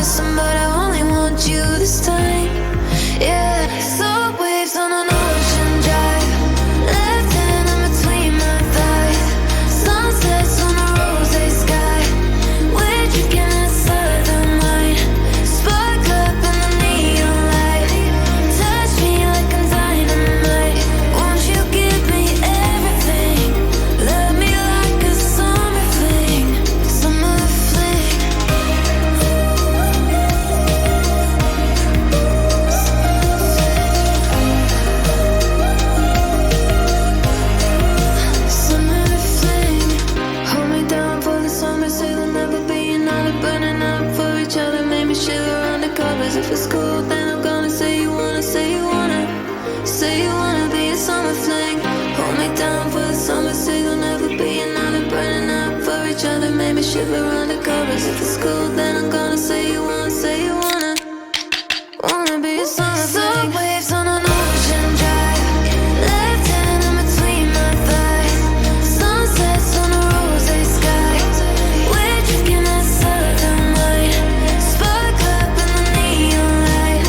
missing, but I only want you this time. Yeah, so waves on an ocean drive, left hand in between my thighs. Sunsets on a rose sky, we're drinking that southern wine. Spark up in the neon light, touch me like I'm dynamite. Won't you give me everything? Love me like a summer fling, summer fling. Summer fling. Hold me down for the summer, say we'll never be another. Burning up for each other, made me shiver under covers. If it's cold, then I'm gonna say you wanna, say you wanna, say you wanna be a summer fling. Hold me down for the summer, say we'll never be another. Burning up for each other, made me shiver under covers. If it's cold, then I'm gonna say you wanna, say you wanna be a summer fling. Waves on an ocean drive, left hand in between my thighs. Sunsets on a rose sky, we're drinking that southern wine. Spark up in the neon light,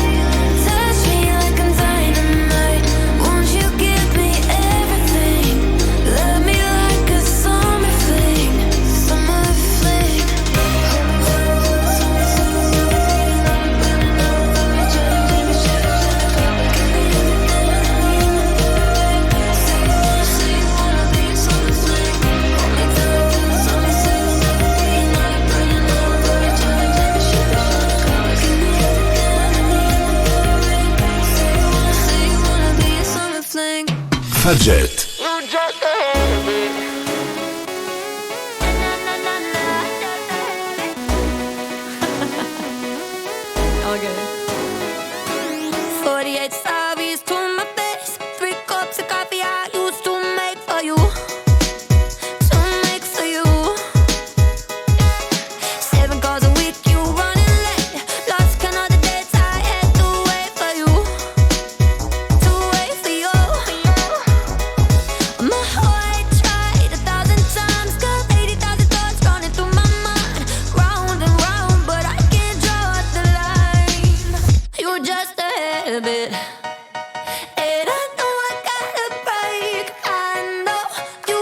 touch me like I'm dynamite. Won't you give me everything? Love me like a summer fling, summer fling. Fadjet. All good. 48 sorries to my face. 3 cups of coffee I used to make for you. To make for you. 7 calls a week, you running late. Lost count of the dates I had to wait for you. To wait for you. My heart tried 1,000 times. Got 80,000 thoughts running through my mind. Round and round, but I can't draw the line. You're just a habit. And I know I gotta break. I know you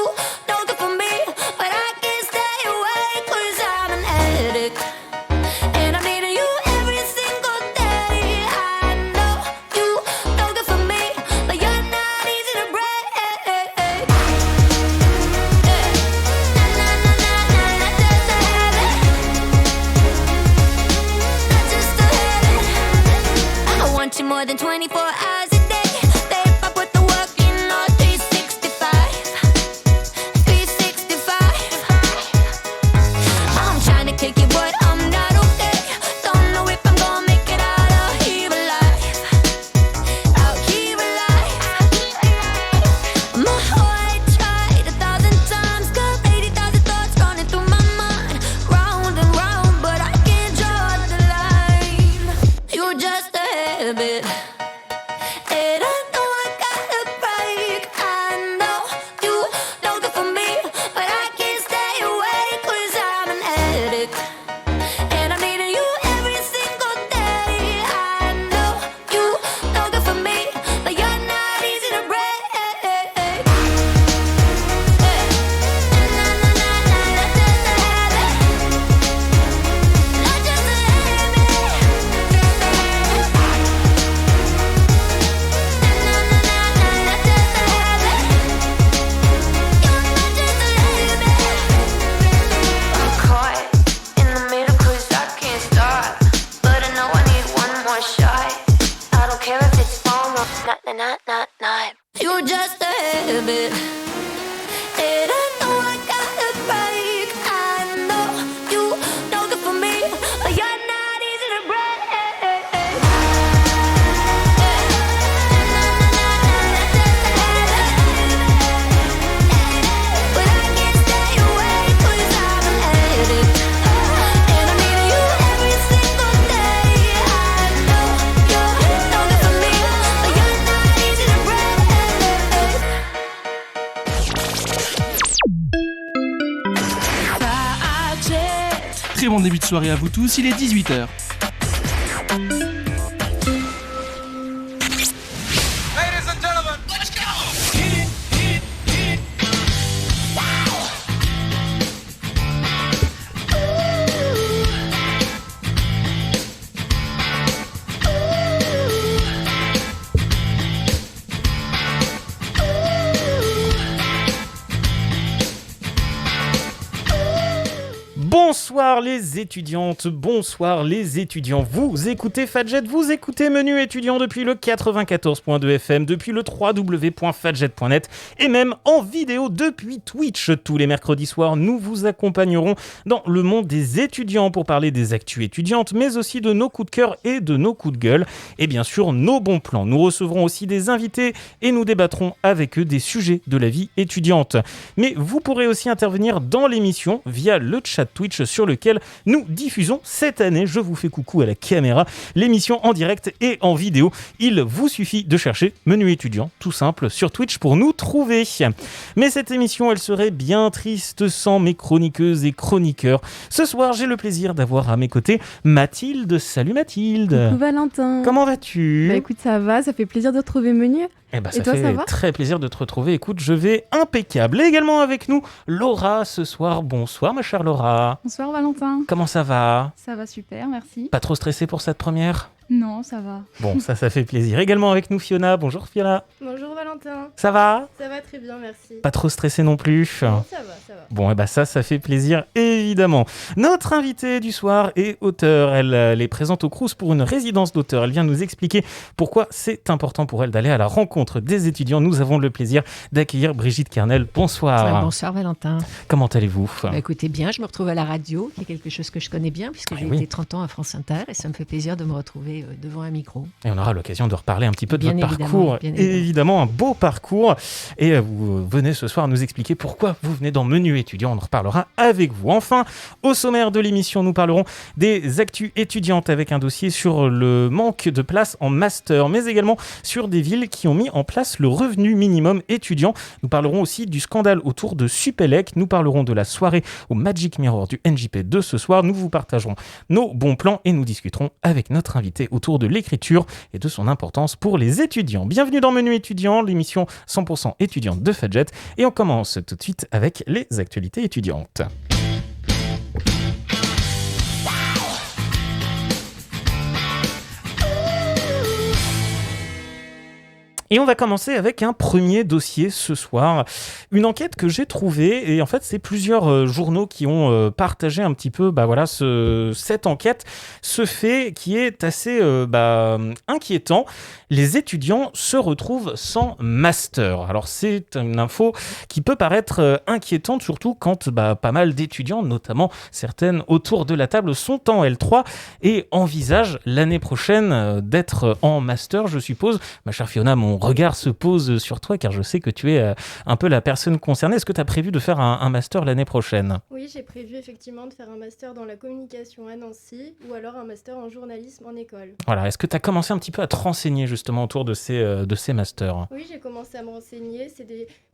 don't good for me, but I can't stay away 'cause I'm an addict. And I'm needing you every single day. I know you don't good for me, but you're not easy to break. Na na na na na, not just a habit. Not just a habit. I want you more than 24 hours a day. Babe, I put the work in all 365. 365. I'm trying to kick it, but I'm not okay. Don't know if I'm gonna make it out of here alive. Out here alive. My heart tried 1,000 times. Got 80,000 thoughts running through my mind. Round and round, but I can't draw the line. You're just a habit. And I know I gotta break. I know you don't good for me, but I can't stay away 'cause I'm an addict. And I'm needing you every single day. I know you don't good for me, but you're not easy to break. Na na na na, that's just a habit. Not just a habit. Na na na na, that's just a habit. You're not just a habit. I'm caught in the middle 'cause I can't stop, but I know I need one more shot. I don't care if it's wrong or not. You're just a habit. And I know I gotta break. I know you don't good for me, but you're not easy to break. Na na na na, that's just a habit. But I can't stay away 'cause I'm an addict. And I'm needing you every single day. I know you don't good for me, but you're not easy to break. Très bon début de soirée à vous tous, il est 18h. Ladies and gentlemen, let's go! Bonsoir les étudiantes, bonsoir les étudiants. Vous écoutez Fadjet, vous écoutez Menu étudiant depuis le 94.2 FM, depuis le www.fadjet.net et même en vidéo depuis Twitch. Tous les mercredis soirs, nous vous accompagnerons dans le monde des étudiants pour parler des actus étudiantes, mais aussi de nos coups de cœur et de nos coups de gueule. Et bien sûr, nos bons plans. Nous recevrons aussi des invités et nous débattrons avec eux des sujets de la vie étudiante. Mais vous pourrez aussi intervenir dans l'émission via le chat Twitch sur lequel nous diffusons cette année, je vous fais coucou à la caméra, l'émission en direct et en vidéo. Il vous suffit de chercher Menu étudiant, tout simple, sur Twitch pour nous trouver. Mais cette émission, elle serait bien triste sans mes chroniqueuses et chroniqueurs. Ce soir, j'ai le plaisir d'avoir à mes côtés Mathilde. Salut Mathilde. Coucou Valentin. Comment vas-tu ? Bah écoute, ça va, ça fait plaisir de retrouver Menu. Eh ben, Et ça toi, fait ça va très plaisir de te retrouver. Écoute, je vais impeccable. Et également avec nous, Laura ce soir. Bonsoir ma chère Laura. Bonsoir Valentin, Comment ça va ? ça va super, merci. Pas trop stressé pour cette première ? Non, ça va. Bon, ça fait plaisir. Également avec nous Fiona. Bonjour Fiona. Bonjour Valentin, Ça va ? ça va très bien, merci. Pas trop stressé non plus ? Non, ça va. Bon, et ben ça fait plaisir, évidemment. Notre invitée du soir est auteure. Elle est présente au Crous pour une résidence d'auteur. Elle vient nous expliquer pourquoi c'est important pour elle d'aller à la rencontre des étudiants. Nous avons le plaisir d'accueillir Brigitte Kernel. Bonsoir. Bonsoir Valentin. Comment allez-vous ? Bah, écoutez bien, je me retrouve à la radio, qui est quelque chose que je connais bien, puisque j'ai oui. été 30 ans à France Inter, et ça me fait plaisir de me retrouver devant un micro. Et on aura l'occasion de reparler un petit peu de Bien votre évidemment, parcours. bien évidemment. Évidemment, un beau parcours. Et vous venez ce soir nous expliquer pourquoi vous venez dans Menu étudiant. On en reparlera avec vous. Enfin, au sommaire de l'émission, nous parlerons des actus étudiantes avec un dossier sur le manque de place en master, mais également sur des villes qui ont mis en place le revenu minimum étudiant. Nous parlerons aussi du scandale autour de Supélec. Nous parlerons de la soirée au Magic Mirror du NJP de ce soir. Nous vous partagerons nos bons plans et nous discuterons avec notre invité autour de l'écriture et de son importance pour les étudiants. Bienvenue dans Menu étudiant, l'émission 100% étudiante de Fadjet. Et on commence tout de suite avec les actualités étudiantes. Et on va commencer avec un premier dossier ce soir. Une enquête que j'ai trouvée, et en fait, c'est plusieurs journaux qui ont partagé un petit peu cette enquête, ce fait qui est assez inquiétant. Les étudiants se retrouvent sans master. Alors, c'est une info qui peut paraître inquiétante, surtout quand pas mal d'étudiants, notamment certaines autour de la table, sont en L3 et envisagent l'année prochaine d'être en master, je suppose. Ma chère Fiona, mon regard se pose sur toi car je sais que tu es un peu la personne concernée. Est-ce que tu as prévu de faire un master l'année prochaine ? Oui, j'ai prévu effectivement de faire un master dans la communication à Nancy ou alors un master en journalisme en école. Voilà, est-ce que tu as commencé un petit peu à te renseigner justement autour de ces masters ? Oui, j'ai commencé à me renseigner,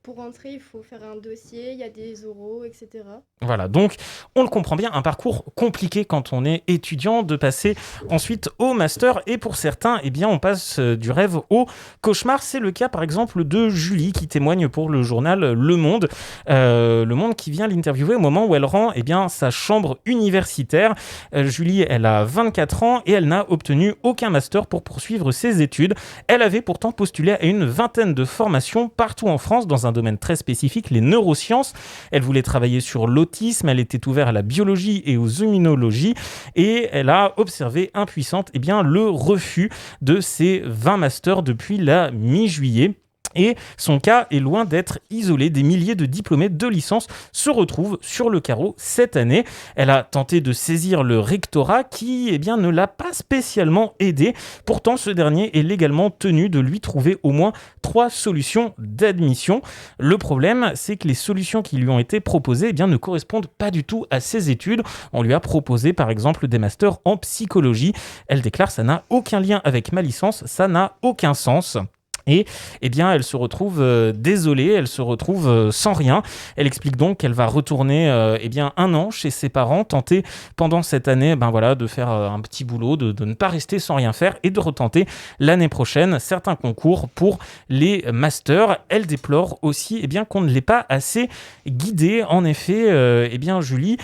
pour rentrer, il faut faire un dossier, il y a des oraux, etc. Voilà, donc on le comprend bien, un parcours compliqué quand on est étudiant de passer ensuite au master et pour certains, on passe du rêve au cauchemar. C'est le cas par exemple de Julie qui témoigne pour le journal Le Monde. Le Monde qui vient l'interviewer au moment où elle rend sa chambre universitaire. Julie, elle a 24 ans et elle n'a obtenu aucun master pour poursuivre ses études. Elle avait pourtant postulé à une vingtaine de formations partout en France dans un domaine très spécifique, les neurosciences. Elle voulait travailler sur l'autisme, elle était ouverte à la biologie et aux immunologies et elle a observé impuissante le refus de ces 20 masters depuis la mi-juillet. Et son cas est loin d'être isolé. Des milliers de diplômés de licence se retrouvent sur le carreau cette année. Elle a tenté de saisir le rectorat qui ne l'a pas spécialement aidée. Pourtant, ce dernier est légalement tenu de lui trouver au moins 3 solutions d'admission. Le problème, c'est que les solutions qui lui ont été proposées ne correspondent pas du tout à ses études. On lui a proposé par exemple des masters en psychologie. Elle déclare « ça n'a aucun lien avec ma licence, ça n'a aucun sens ». Et eh bien, elle se retrouve désolée, elle se retrouve sans rien. Elle explique donc qu'elle va retourner eh bien, 1 an chez ses parents, tenter pendant cette année de faire un petit boulot, de ne pas rester sans rien faire et de retenter l'année prochaine certains concours pour les masters. Elle déplore aussi eh bien, qu'on ne l'ait pas assez guidée. En effet, eh bien, Julie,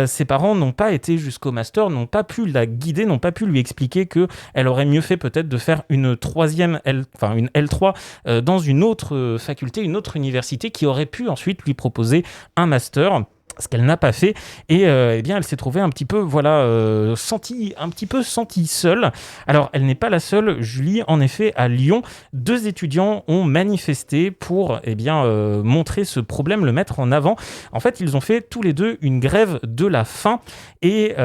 ses parents n'ont pas été jusqu'au master, n'ont pas pu la guider, n'ont pas pu lui expliquer qu'elle aurait mieux fait peut-être de faire une troisième, une L3 dans une autre faculté, une autre université qui aurait pu ensuite lui proposer un master. Ce qu'elle n'a pas fait et eh bien elle s'est trouvée un petit peu sentie seule. Alors elle n'est pas la seule, Julie. En effet, à Lyon, 2 étudiants ont manifesté pour montrer ce problème, le mettre en avant. En fait, ils ont fait tous les deux une grève de la faim et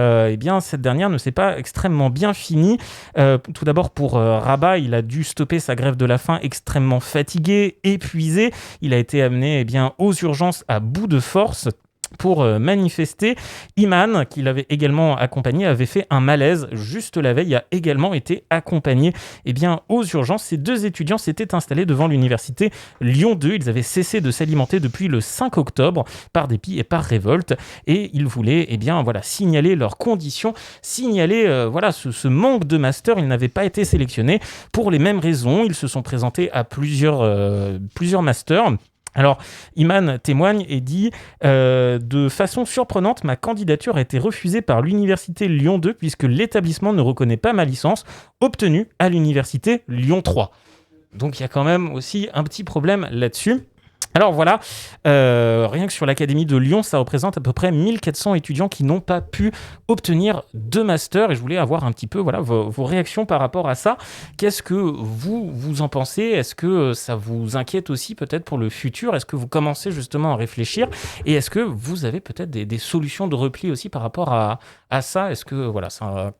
cette dernière ne s'est pas extrêmement bien finie. Tout d'abord pour Rabat, il a dû stopper sa grève de la faim extrêmement fatigué, épuisé. Il a été amené aux urgences à bout de force pour manifester. Iman, qui l'avait également accompagné, avait fait un malaise juste la veille, a également été accompagné aux urgences. Ces 2 étudiants s'étaient installés devant l'université Lyon 2. Ils avaient cessé de s'alimenter depuis le 5 octobre par dépit et par révolte et ils voulaient signaler leurs conditions, signaler ce manque de master. Ils n'avaient pas été sélectionnés pour les mêmes raisons. Ils se sont présentés à plusieurs masters. Alors, Iman témoigne et dit de façon surprenante, ma candidature a été refusée par l'université Lyon 2 puisque l'établissement ne reconnaît pas ma licence obtenue à l'université Lyon 3. Donc, il y a quand même aussi un petit problème là-dessus. Alors voilà, rien que sur l'Académie de Lyon, ça représente à peu près 1400 étudiants qui n'ont pas pu obtenir de master et je voulais avoir un petit peu vos réactions par rapport à ça. Qu'est-ce que vous en pensez ? Est-ce que ça vous inquiète aussi peut-être pour le futur ? Est-ce que vous commencez justement à réfléchir ? Et est-ce que vous avez peut-être des solutions de repli aussi par rapport à ça ? Est-ce que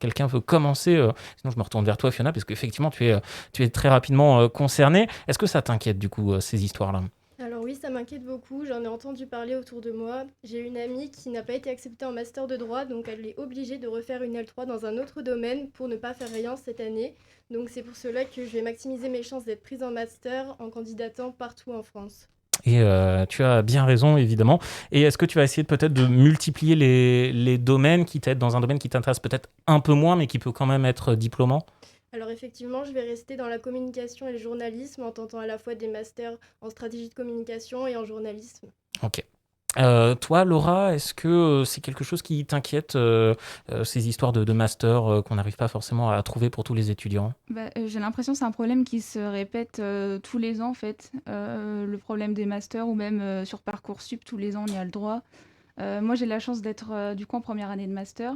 quelqu'un veut commencer Sinon je me retourne vers toi Fiona parce qu'effectivement tu es très rapidement concernée. Est-ce que ça t'inquiète du coup ces histoires-là ? Alors oui, ça m'inquiète beaucoup, j'en ai entendu parler autour de moi. J'ai une amie qui n'a pas été acceptée en master de droit, donc elle est obligée de refaire une L3 dans un autre domaine pour ne pas faire rien cette année. Donc c'est pour cela que je vais maximiser mes chances d'être prise en master en candidatant partout en France. Et tu as bien raison, évidemment. Et est-ce que tu vas essayer peut-être de multiplier les domaines qui t'aident dans un domaine qui t'intéresse peut-être un peu moins, mais qui peut quand même être diplômant ? Alors effectivement, je vais rester dans la communication et le journalisme en tentant à la fois des masters en stratégie de communication et en journalisme. Ok. Toi, Laura, est-ce que c'est quelque chose qui t'inquiète, ces histoires de master qu'on n'arrive pas forcément à trouver pour tous les étudiants ? J'ai l'impression que c'est un problème qui se répète tous les ans en fait. Le problème des masters ou même sur Parcoursup, tous les ans on y a le droit. Moi j'ai la chance d'être du coup en première année de master.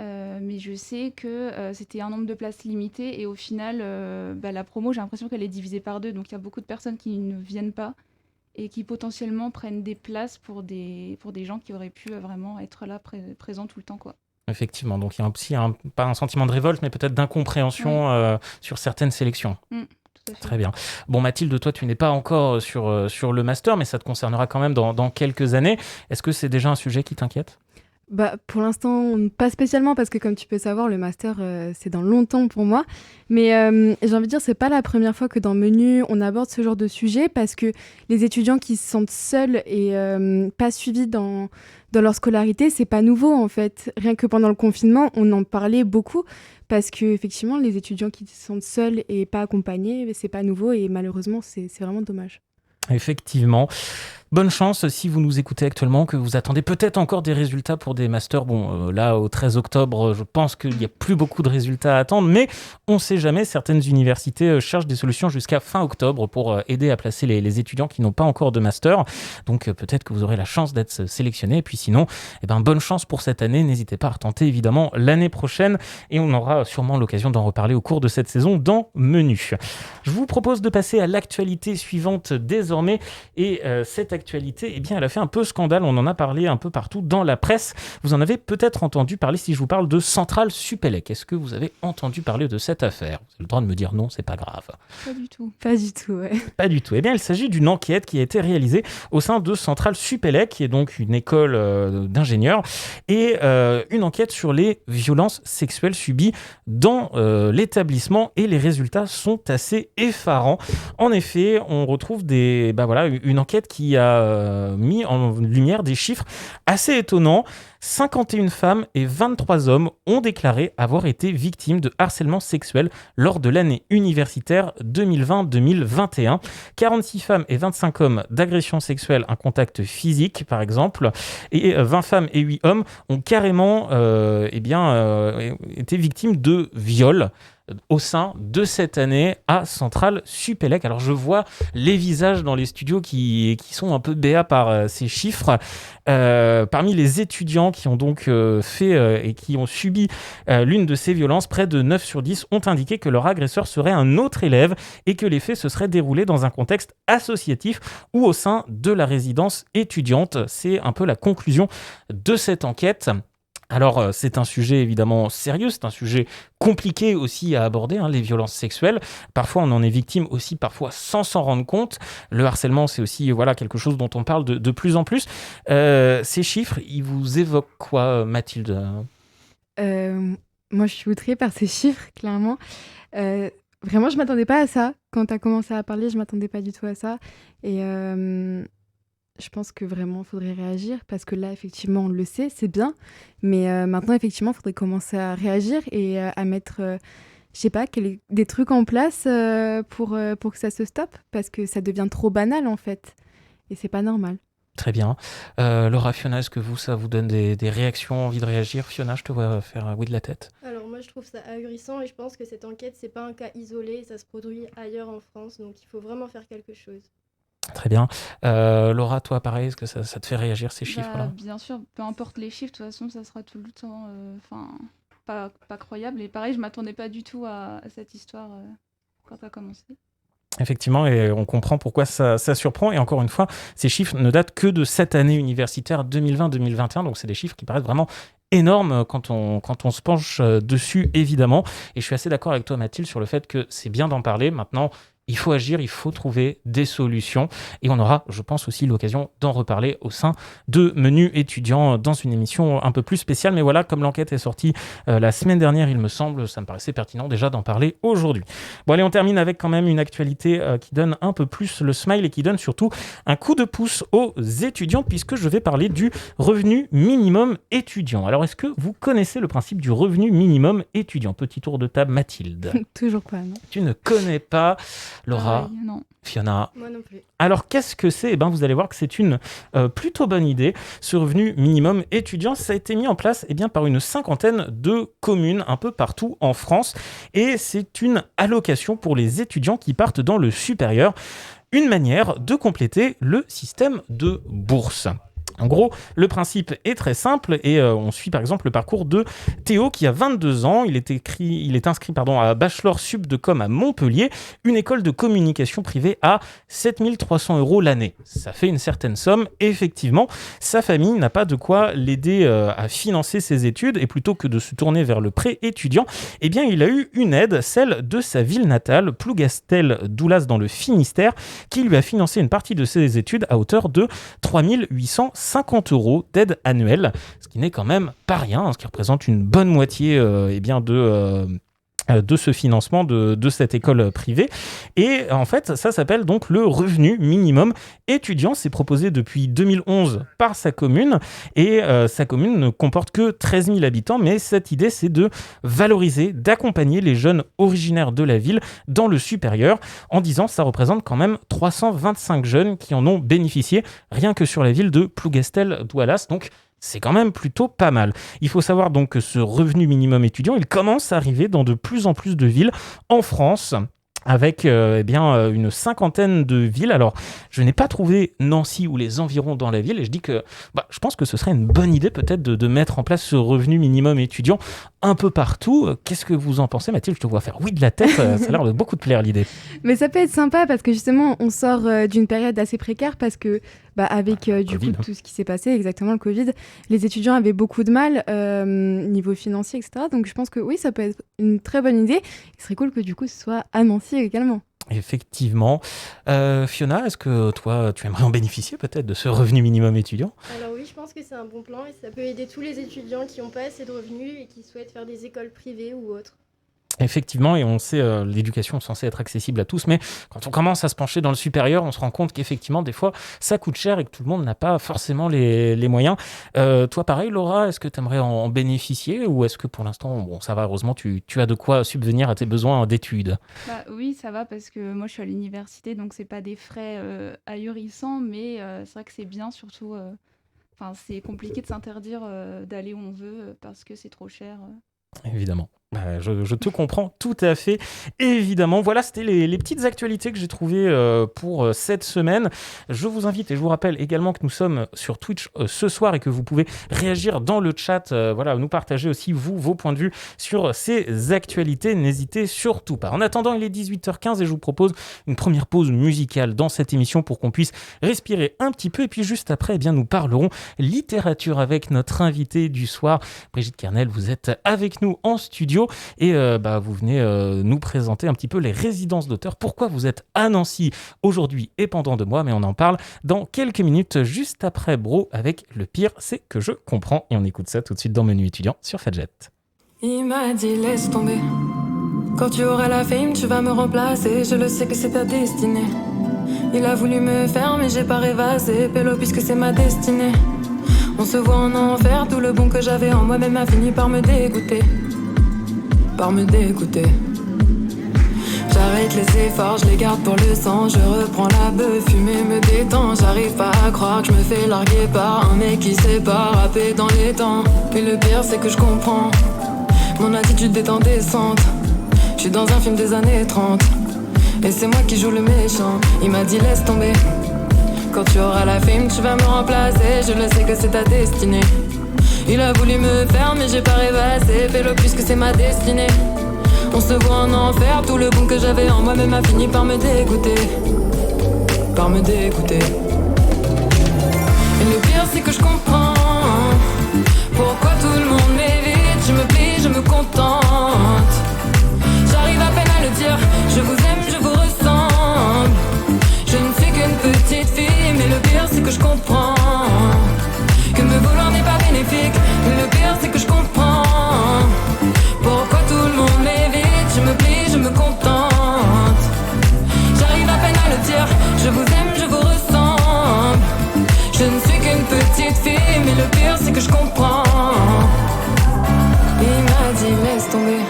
Mais je sais que c'était un nombre de places limité et au final, la promo, j'ai l'impression qu'elle est divisée par 2. Donc il y a beaucoup de personnes qui ne viennent pas et qui potentiellement prennent des places pour des gens qui auraient pu vraiment être là présents tout le temps, quoi. Effectivement, donc il y a aussi pas un sentiment de révolte, mais peut-être d'incompréhension sur certaines sélections. Tout à fait. Très bien. Bon, Mathilde, toi, tu n'es pas encore sur le master, mais ça te concernera quand même dans quelques années. Est-ce que c'est déjà un sujet qui t'inquiète ? Pour l'instant, pas spécialement, parce que comme tu peux savoir, le master, c'est dans longtemps pour moi. Mais j'ai envie de dire, c'est pas la première fois que dans Menu, on aborde ce genre de sujet, parce que les étudiants qui se sentent seuls et pas suivis dans leur scolarité, c'est pas nouveau, en fait. Rien que pendant le confinement, on en parlait beaucoup, parce que effectivement, les étudiants qui se sentent seuls et pas accompagnés, c'est pas nouveau, et malheureusement, c'est vraiment dommage. Effectivement. Bonne chance si vous nous écoutez actuellement, que vous attendez peut-être encore des résultats pour des masters. Bon, là, au 13 octobre, je pense qu'il n'y a plus beaucoup de résultats à attendre, mais on ne sait jamais. Certaines universités cherchent des solutions jusqu'à fin octobre pour aider à placer les étudiants qui n'ont pas encore de master. Donc, peut-être que vous aurez la chance d'être sélectionné. Et puis sinon, bonne chance pour cette année. N'hésitez pas à retenter, évidemment, l'année prochaine. Et on aura sûrement l'occasion d'en reparler au cours de cette saison dans Menu. Je vous propose de passer à l'actualité suivante désormais. Et cette actualité, eh bien, elle a fait un peu scandale. On en a parlé un peu partout dans la presse. Vous en avez peut-être entendu parler si je vous parle de Centrale Supélec. Est-ce que vous avez entendu parler de cette affaire ? Vous avez le droit de me dire non, c'est pas grave. Pas du tout. Pas du tout, ouais. Pas du tout. Eh bien, il s'agit d'une enquête qui a été réalisée au sein de Centrale Supélec, qui est donc une école d'ingénieurs, et une enquête sur les violences sexuelles subies dans l'établissement, et les résultats sont assez effarants. En effet, on retrouve une enquête qui a mis en lumière des chiffres assez étonnants. 51 femmes et 23 hommes ont déclaré avoir été victimes de harcèlement sexuel lors de l'année universitaire 2020-2021. 46 femmes et 25 hommes d'agression sexuelle, un contact physique par exemple, et 20 femmes et 8 hommes ont carrément été victimes de viols au sein de cette année à Centrale Supélec. Alors je vois les visages dans les studios qui sont un peu béats par ces chiffres. Parmi les étudiants qui ont donc fait et qui ont subi l'une de ces violences, près de 9 sur 10 ont indiqué que leur agresseur serait un autre élève et que les faits se seraient déroulés dans un contexte associatif ou au sein de la résidence étudiante. C'est un peu la conclusion de cette enquête. Alors, c'est un sujet évidemment sérieux, c'est un sujet compliqué aussi à aborder, les violences sexuelles. Parfois, on en est victime aussi, parfois sans s'en rendre compte. Le harcèlement, c'est aussi quelque chose dont on parle de plus en plus. Ces chiffres, ils vous évoquent quoi, Mathilde ? Moi, je suis outrée par ces chiffres, clairement. Vraiment, je ne m'attendais pas à ça. Quand tu as commencé à parler, je ne m'attendais pas du tout à ça. Et je pense que vraiment, il faudrait réagir parce que là, effectivement, on le sait, c'est bien. Mais maintenant, effectivement, il faudrait commencer à réagir et à mettre, je sais pas, des trucs en place pour que ça se stoppe parce que ça devient trop banal, en fait. Et c'est pas normal. Très bien. Laura, Fiona, est-ce que ça vous donne des réactions, envie de réagir ? Fiona, je te vois faire oui de la tête. Alors moi je trouve ça ahurissant et je pense que cette enquête c'est pas un cas isolé, ça se produit ailleurs en France, donc il faut vraiment faire quelque chose. Très bien. Laura, toi, pareil, est-ce que ça te fait réagir ces chiffres-là ? Bien sûr, peu importe les chiffres, de toute façon, ça sera tout le temps pas croyable. Et pareil, je m'attendais pas du tout à cette histoire quand ça a commencé. Effectivement, et on comprend pourquoi ça surprend. Et encore une fois, ces chiffres ne datent que de cette année universitaire 2020-2021. Donc, c'est des chiffres qui paraissent vraiment énormes quand on se penche dessus, évidemment. Et je suis assez d'accord avec toi, Mathilde, sur le fait que c'est bien d'en parler. Maintenant, il faut agir, il faut trouver des solutions. Et on aura, je pense, aussi l'occasion d'en reparler au sein de Menu étudiant dans une émission un peu plus spéciale. Mais voilà, comme l'enquête est sortie la semaine dernière, il me semble, ça me paraissait pertinent déjà d'en parler aujourd'hui. Bon, allez, on termine avec quand même une actualité qui donne un peu plus le smile et qui donne surtout un coup de pouce aux étudiants, puisque je vais parler du revenu minimum étudiant. Alors, est-ce que vous connaissez le principe du revenu minimum étudiant ? Petit tour de table, Mathilde. Toujours pas, non. Tu ne connais pas. Laura, non. Fiona. Moi non plus. Alors, qu'est-ce que c'est ? Vous allez voir que c'est une plutôt bonne idée. Ce revenu minimum étudiant, ça a été mis en place par une cinquantaine de communes un peu partout en France. Et c'est une allocation pour les étudiants qui partent dans le supérieur. Une manière de compléter le système de bourse. En gros, le principe est très simple et on suit par exemple le parcours de Théo qui a 22 ans. Il est inscrit à Bachelor Sup de Com à Montpellier, une école de communication privée à 7 300 € l'année. Ça fait une certaine somme. Et effectivement, sa famille n'a pas de quoi l'aider à financer ses études et plutôt que de se tourner vers le prêt étudiant, il a eu une aide, celle de sa ville natale, Plougastel-Doulas dans le Finistère, qui lui a financé une partie de ses études à hauteur de 3 850 € d'aide annuelle, ce qui n'est quand même pas rien, ce qui représente une bonne moitié de ce financement de cette école privée. Et en fait, ça s'appelle donc le revenu minimum étudiant. C'est proposé depuis 2011 par sa commune. Et sa commune ne comporte que 13 000 habitants. Mais cette idée, c'est de valoriser, d'accompagner les jeunes originaires de la ville dans le supérieur. En 10 ans, ça représente quand même 325 jeunes qui en ont bénéficié rien que sur la ville de Plougastel-Doulas. Donc, c'est quand même plutôt pas mal. Il faut savoir donc que ce revenu minimum étudiant, il commence à arriver dans de plus en plus de villes en France, avec une cinquantaine de villes. Alors, je n'ai pas trouvé Nancy ou les environs dans la ville, et je dis que je pense que ce serait une bonne idée peut-être de mettre en place ce revenu minimum étudiant un peu partout. Qu'est-ce que vous en pensez, Mathilde ? Je te vois faire oui de la tête, ça a l'air de beaucoup te plaire l'idée. Mais ça peut être sympa parce que justement, on sort d'une période assez précaire parce que avec du Covid, coup tout ce qui s'est passé, exactement le Covid, les étudiants avaient beaucoup de mal niveau financier, etc. Donc je pense que oui, ça peut être une très bonne idée. Il serait cool que du coup ce soit à Nancy également. Effectivement. Fiona, est-ce que toi, tu aimerais en bénéficier peut-être de ce revenu minimum étudiant? Alors oui, je pense que c'est un bon plan et ça peut aider tous les étudiants qui n'ont pas assez de revenus et qui souhaitent faire des écoles privées ou autres. Effectivement, et on sait, l'éducation est censée être accessible à tous, mais quand on commence à se pencher dans le supérieur, on se rend compte qu'effectivement, des fois, ça coûte cher et que tout le monde n'a pas forcément les moyens. Toi, pareil, Laura, est-ce que tu aimerais en bénéficier ou est-ce que pour l'instant, bon, ça va, heureusement, tu as de quoi subvenir à tes besoins d'études? Bah, oui, ça va parce que moi je suis à l'université, donc c'est pas des frais ahurissants, mais c'est vrai que c'est bien, surtout. Enfin, c'est compliqué de s'interdire d'aller où on veut parce que c'est trop cher. Évidemment. Je te comprends tout à fait, évidemment. Voilà, c'était les petites actualités que j'ai trouvées pour cette semaine. Je vous invite et je vous rappelle également que nous sommes sur Twitch ce soir et que vous pouvez réagir dans le chat, voilà, nous partager aussi vos points de vue sur ces actualités. N'hésitez surtout pas. En attendant, il est 18h15 et je vous propose une première pause musicale dans cette émission pour qu'on puisse respirer un petit peu. Et puis juste après, eh bien, nous parlerons littérature avec notre invitée du soir, Brigitte Kernel. Vous êtes avec nous en studio. Et vous venez nous présenter un petit peu les résidences d'auteurs. Pourquoi vous êtes à Nancy aujourd'hui et pendant 2 mois, mais on en parle dans quelques minutes, juste après Bro avec Le pire, c'est que je comprends. Et on écoute ça tout de suite dans Menu étudiant sur Fadjet. Il m'a dit laisse tomber. Quand tu auras la fame, tu vas me remplacer. Je le sais que c'est ta destinée. Il a voulu me faire, mais j'ai pas rêvassé. Pélo, puisque c'est ma destinée. On se voit en enfer, tout le bon que j'avais en moi-même a fini par me dégoûter. J'arrête les efforts, je les garde pour le sang. Je reprends la beuh, fumer me détend. J'arrive pas à croire que je me fais larguer par un mec qui sait pas rapper dans les temps. Et le pire c'est que je comprends, mon attitude est indécente. Je suis dans un film des années 30 et c'est moi qui joue le méchant. Il m'a dit laisse tomber. Quand tu auras la fame, tu vas me remplacer. Je le sais que c'est ta destinée. Il a voulu me faire mais j'ai pas rêvassé. Fais-le puisque c'est ma destinée. On se voit en enfer, tout le bon que j'avais en moi-même a fini par me dégoûter. Par me dégoûter. Et le pire c'est que je comprends pourquoi tout le monde m'évite. Je me plie, je me contente. J'arrive à peine à le dire. Je vous aime, je vous ressemble. Je ne suis qu'une petite fille. Mais le pire c'est que je comprends que me vouloir n'est pas bénéfique. Le pire c'est que je comprends pourquoi tout le monde m'évite. Je me plie, je me contente. J'arrive à peine à le dire. Je vous aime, je vous ressemble. Je ne suis qu'une petite fille. Mais le pire c'est que je comprends. Il m'a dit laisse tomber.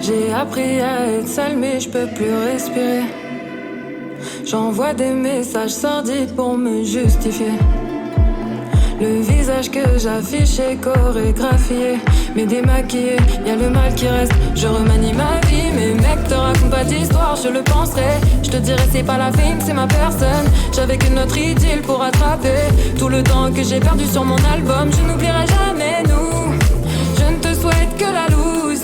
J'ai appris à être seule mais je peux plus respirer. J'envoie des messages sordides pour me justifier. Le visage que j'affiche est chorégraphié, mais démaquillé, y'a le mal qui reste. Je remanie ma vie, mais mec te raconte pas d'histoire, je le penserai. Je te dirai c'est pas la fame, c'est ma personne. J'avais qu'une autre idylle pour rattraper tout le temps que j'ai perdu sur mon album. Je n'oublierai jamais nous. Je ne te souhaite que la loose,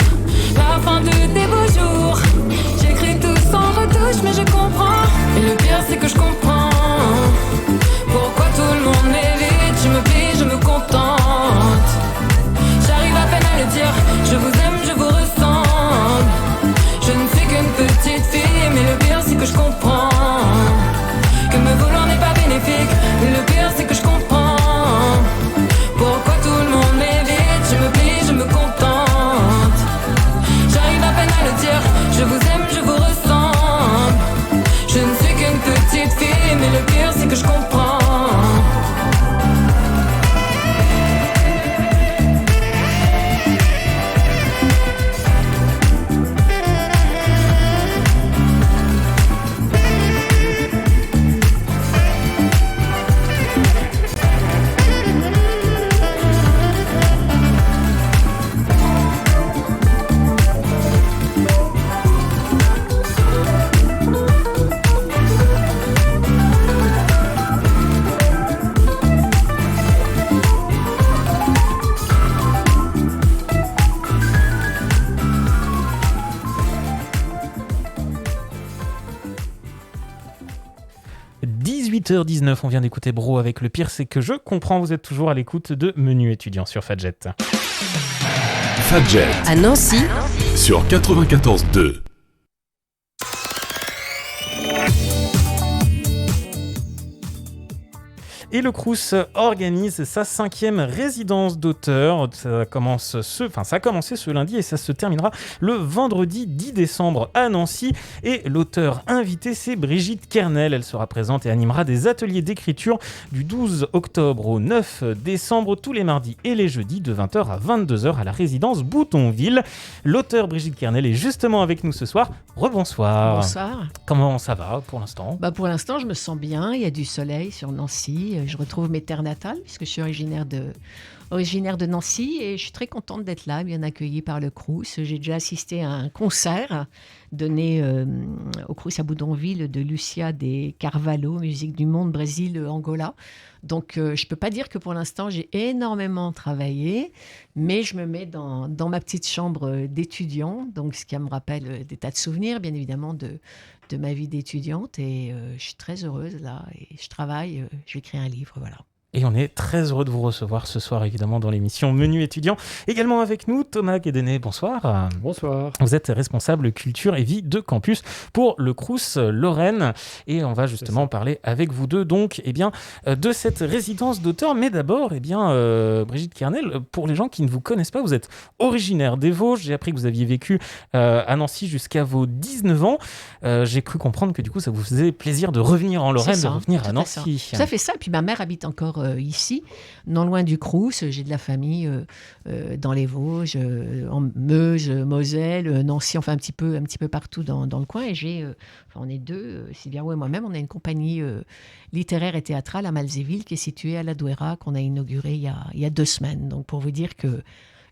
la fin de tes beaux jours. J'écris tout sans retouche, mais je comprends. Et le pire c'est que je comprends pourquoi tout le monde m'évite. Je me plie, je me contente. J'arrive à peine à le dire. Je vous aime, je vous ressemble. Je ne suis qu'une petite fille. Mais le pire c'est que je comprends que me vouloir n'est pas bénéfique. Mais le pire c'est que je comprends pourquoi tout le monde m'évite. Je me plie, je me contente. 18h19, on vient d'écouter Bro avec Le pire c'est que je comprends. Vous êtes toujours à l'écoute de Menu étudiant sur Fadjet. Fadjet À Nancy, sur 94.2. Et le Crous organise sa 5e résidence d'auteur. Ça a commencé ce lundi et ça se terminera le vendredi 10 décembre à Nancy. Et l'auteur invité, c'est Brigitte Kernel. Elle sera présente et animera des ateliers d'écriture du 12 octobre au 9 décembre, tous les mardis et les jeudis de 20h à 22h à la résidence Boutonville. L'auteur Brigitte Kernel est justement avec nous ce soir. Rebonsoir. Bonsoir. Comment ça va pour l'instant ? Pour l'instant, je me sens bien. Il y a du soleil sur Nancy. Je retrouve mes terres natales puisque je suis originaire de Nancy et je suis très contente d'être là, bien accueillie par le Crous. J'ai déjà assisté à un concert donné au Crous à Boudonville de Lucia de Carvalho, musique du monde, Brésil, Angola. Donc, je ne peux pas dire que pour l'instant, j'ai énormément travaillé, mais je me mets dans ma petite chambre d'étudiant, donc ce qui me rappelle des tas de souvenirs, bien évidemment, de ma vie d'étudiante. Et je suis très heureuse là, et je travaille, je vais écrire un livre, voilà. Et on est très heureux de vous recevoir ce soir, évidemment, dans l'émission Menu étudiant. Également avec nous, Thomas Guédenet, bonsoir. Bonsoir. Vous êtes responsable culture et vie de campus pour le Crous Lorraine. Et on va justement parler avec vous deux, donc, de cette résidence d'auteur. Mais d'abord, Brigitte Kernel, pour les gens qui ne vous connaissent pas, vous êtes originaire des Vosges. J'ai appris que vous aviez vécu à Nancy jusqu'à vos 19 ans. J'ai cru comprendre que du coup, ça vous faisait plaisir de revenir en Lorraine, de revenir à Nancy. Ça fait ça. Puis ma mère habite encore ici, non loin du Crous. J'ai de la famille dans les Vosges, en Meuse, Moselle, Nancy, enfin un petit peu partout dans le coin. Et on est deux, Sylvia et moi-même, on a une compagnie littéraire et théâtrale à Malzéville qui est située à la Douera, qu'on a inaugurée il y a 2 semaines. Donc pour vous dire que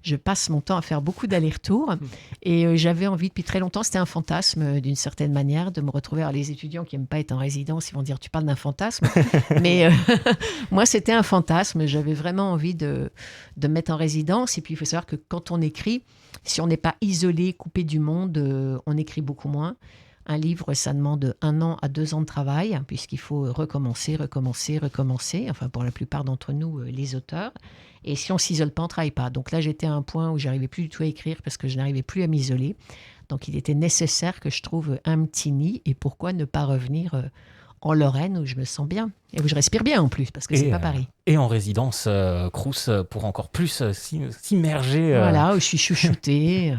je passe mon temps à faire beaucoup d'allers-retours et j'avais envie depuis très longtemps, c'était un fantasme d'une certaine manière, de me retrouver. Alors les étudiants qui n'aiment pas être en résidence, ils vont dire tu parles d'un fantasme, mais moi c'était un fantasme, j'avais vraiment envie de me mettre en résidence. Et puis il faut savoir que quand on écrit, si on n'est pas isolé, coupé du monde, on écrit beaucoup moins. Un livre, ça demande 1 an à 2 ans de travail, puisqu'il faut recommencer, enfin pour la plupart d'entre nous, les auteurs. Et si on ne s'isole pas, on ne travaille pas. Donc là, j'étais à un point où je n'arrivais plus du tout à écrire parce que je n'arrivais plus à m'isoler. Donc il était nécessaire que je trouve un petit nid. Et pourquoi ne pas revenir en Lorraine où je me sens bien et où je respire bien en plus, parce que c'est pas Paris. Et en résidence Crous pour encore plus s'immerger. Voilà, où je suis chouchoutée.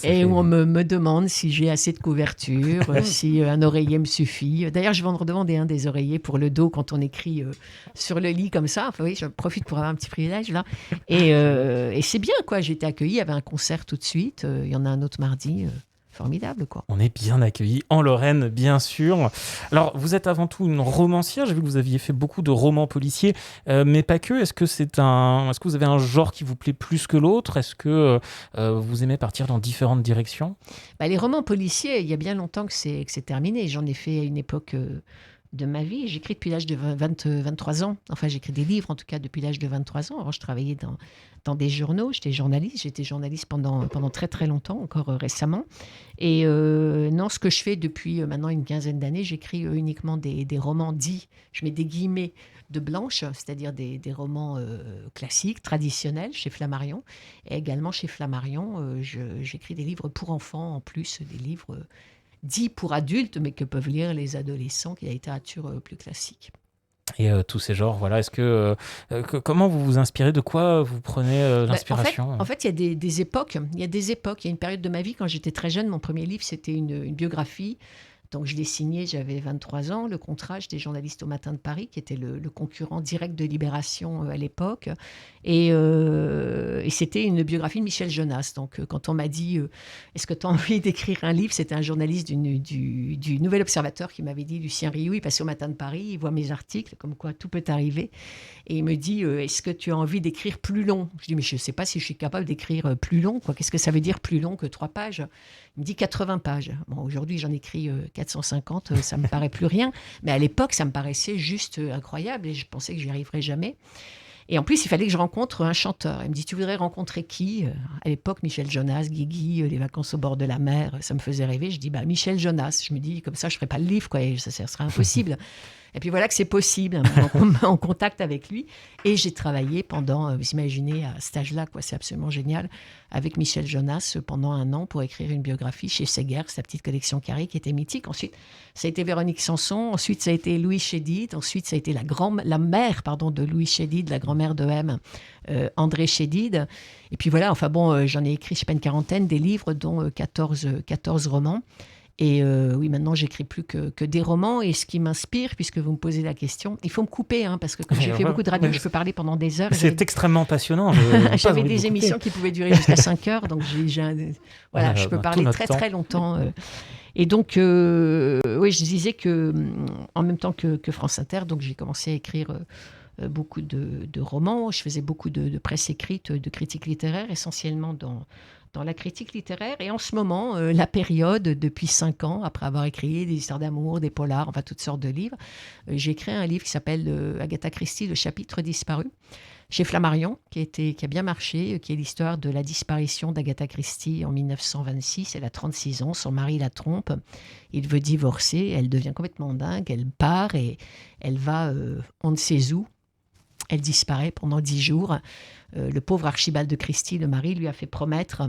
Et où on me demande si j'ai assez de couverture, si un oreiller me suffit. D'ailleurs, je vais en redemander des oreillers pour le dos quand on écrit sur le lit comme ça. Enfin, oui, je profite pour avoir un petit privilège là. Et c'est bien, quoi. J'ai été accueillie, il y avait un concert tout de suite. Il y en a un autre mardi. Formidable, quoi. On est bien accueillis en Lorraine, bien sûr. Alors, vous êtes avant tout une romancière. J'ai vu que vous aviez fait beaucoup de romans policiers, mais pas que. Est-ce que vous avez un genre qui vous plaît plus que l'autre ? Est-ce que vous aimez partir dans différentes directions ? Les romans policiers, il y a bien longtemps que c'est terminé. J'en ai fait à une époque de ma vie. J'écris depuis l'âge de 23 ans. Enfin, j'écris des livres, en tout cas, depuis l'âge de 23 ans. Avant, je travaillais dans des journaux. J'étais journaliste. J'étais journaliste pendant très, très longtemps, encore récemment. Et non, ce que je fais depuis maintenant une quinzaine d'années, j'écris uniquement des romans dits, je mets des guillemets, de blanche, c'est-à-dire des romans classiques, traditionnels, chez Flammarion. Et également, chez Flammarion, j'écris des livres pour enfants, en plus, des livres dits pour adultes, mais que peuvent lire les adolescents, qui est la littérature plus classique. Et tous ces genres, voilà. Est-ce comment vous vous inspirez ? De quoi vous prenez l'inspiration ? En fait, il y a des époques. Il y a une période de ma vie, quand j'étais très jeune, mon premier livre, c'était une biographie. Donc, je l'ai signé, j'avais 23 ans. Le contrat, j'étais journaliste au Matin de Paris, qui était le concurrent direct de Libération à l'époque. Et c'était une biographie de Michel Jonas. Donc, quand on m'a dit « Est-ce que tu as envie d'écrire un livre ?» C'était un journaliste du Nouvel Observateur qui m'avait dit, Lucien Rioux, il passait au Matin de Paris, il voit mes articles, comme quoi tout peut arriver. Et il me dit « Est-ce que tu as envie d'écrire plus long ?» Je dis « Mais je ne sais pas si je suis capable d'écrire plus long. Qu'est-ce que ça veut dire plus long que 3 pages ?» Il me dit 80 pages. Bon, aujourd'hui, j'en écris 450, ça me paraît plus rien. Mais à l'époque, ça me paraissait juste incroyable et je pensais que j'y arriverais jamais. Et en plus, il fallait que je rencontre un chanteur. Il me dit, tu voudrais rencontrer qui ? À l'époque, Michel Jonas, Guigui, Les vacances au bord de la mer, ça me faisait rêver. Je dis, Michel Jonas. Je me dis, comme ça, je ne ferai pas le livre, quoi, et ça serait impossible. Et puis voilà que c'est possible, on met en contact avec lui. Et j'ai travaillé pendant, vous imaginez, à cet âge-là, quoi, c'est absolument génial, avec Michel Jonas pendant 1 an pour écrire une biographie chez Seger, sa petite collection carrée qui était mythique. Ensuite, ça a été Véronique Sanson, ensuite ça a été Louis Chédid, ensuite ça a été la mère de Louis Chédid, la grand-mère de M, André Chédid. Et puis voilà, enfin bon, j'en ai écrit, je sais pas, une quarantaine, des livres, dont 14 romans. Et oui, maintenant, j'écris plus que des romans. Et ce qui m'inspire, puisque vous me posez la question, il faut me couper, hein, parce que comme j'ai fait beaucoup de radio, je peux parler pendant des heures. C'est extrêmement passionnant. J'avais des émissions qui pouvaient durer jusqu'à 5 heures, donc voilà, je peux parler très très longtemps. Et donc, oui, je disais que en même temps que France Inter, donc j'ai commencé à écrire beaucoup de romans. Je faisais beaucoup de presse écrite, de critique littéraire, essentiellement dans la critique littéraire. Et en ce moment, la période, depuis 5 ans, après avoir écrit des histoires d'amour, des polars, enfin toutes sortes de livres, j'ai écrit un livre qui s'appelle Agatha Christie, le chapitre disparu, chez Flammarion, qui a bien marché, qui est l'histoire de la disparition d'Agatha Christie en 1926. Elle a 36 ans, son mari la trompe, il veut divorcer, elle devient complètement dingue, elle part et elle va on ne sait où. Elle disparaît pendant 10 jours. Le pauvre Archibald de Christie, le mari, lui a fait promettre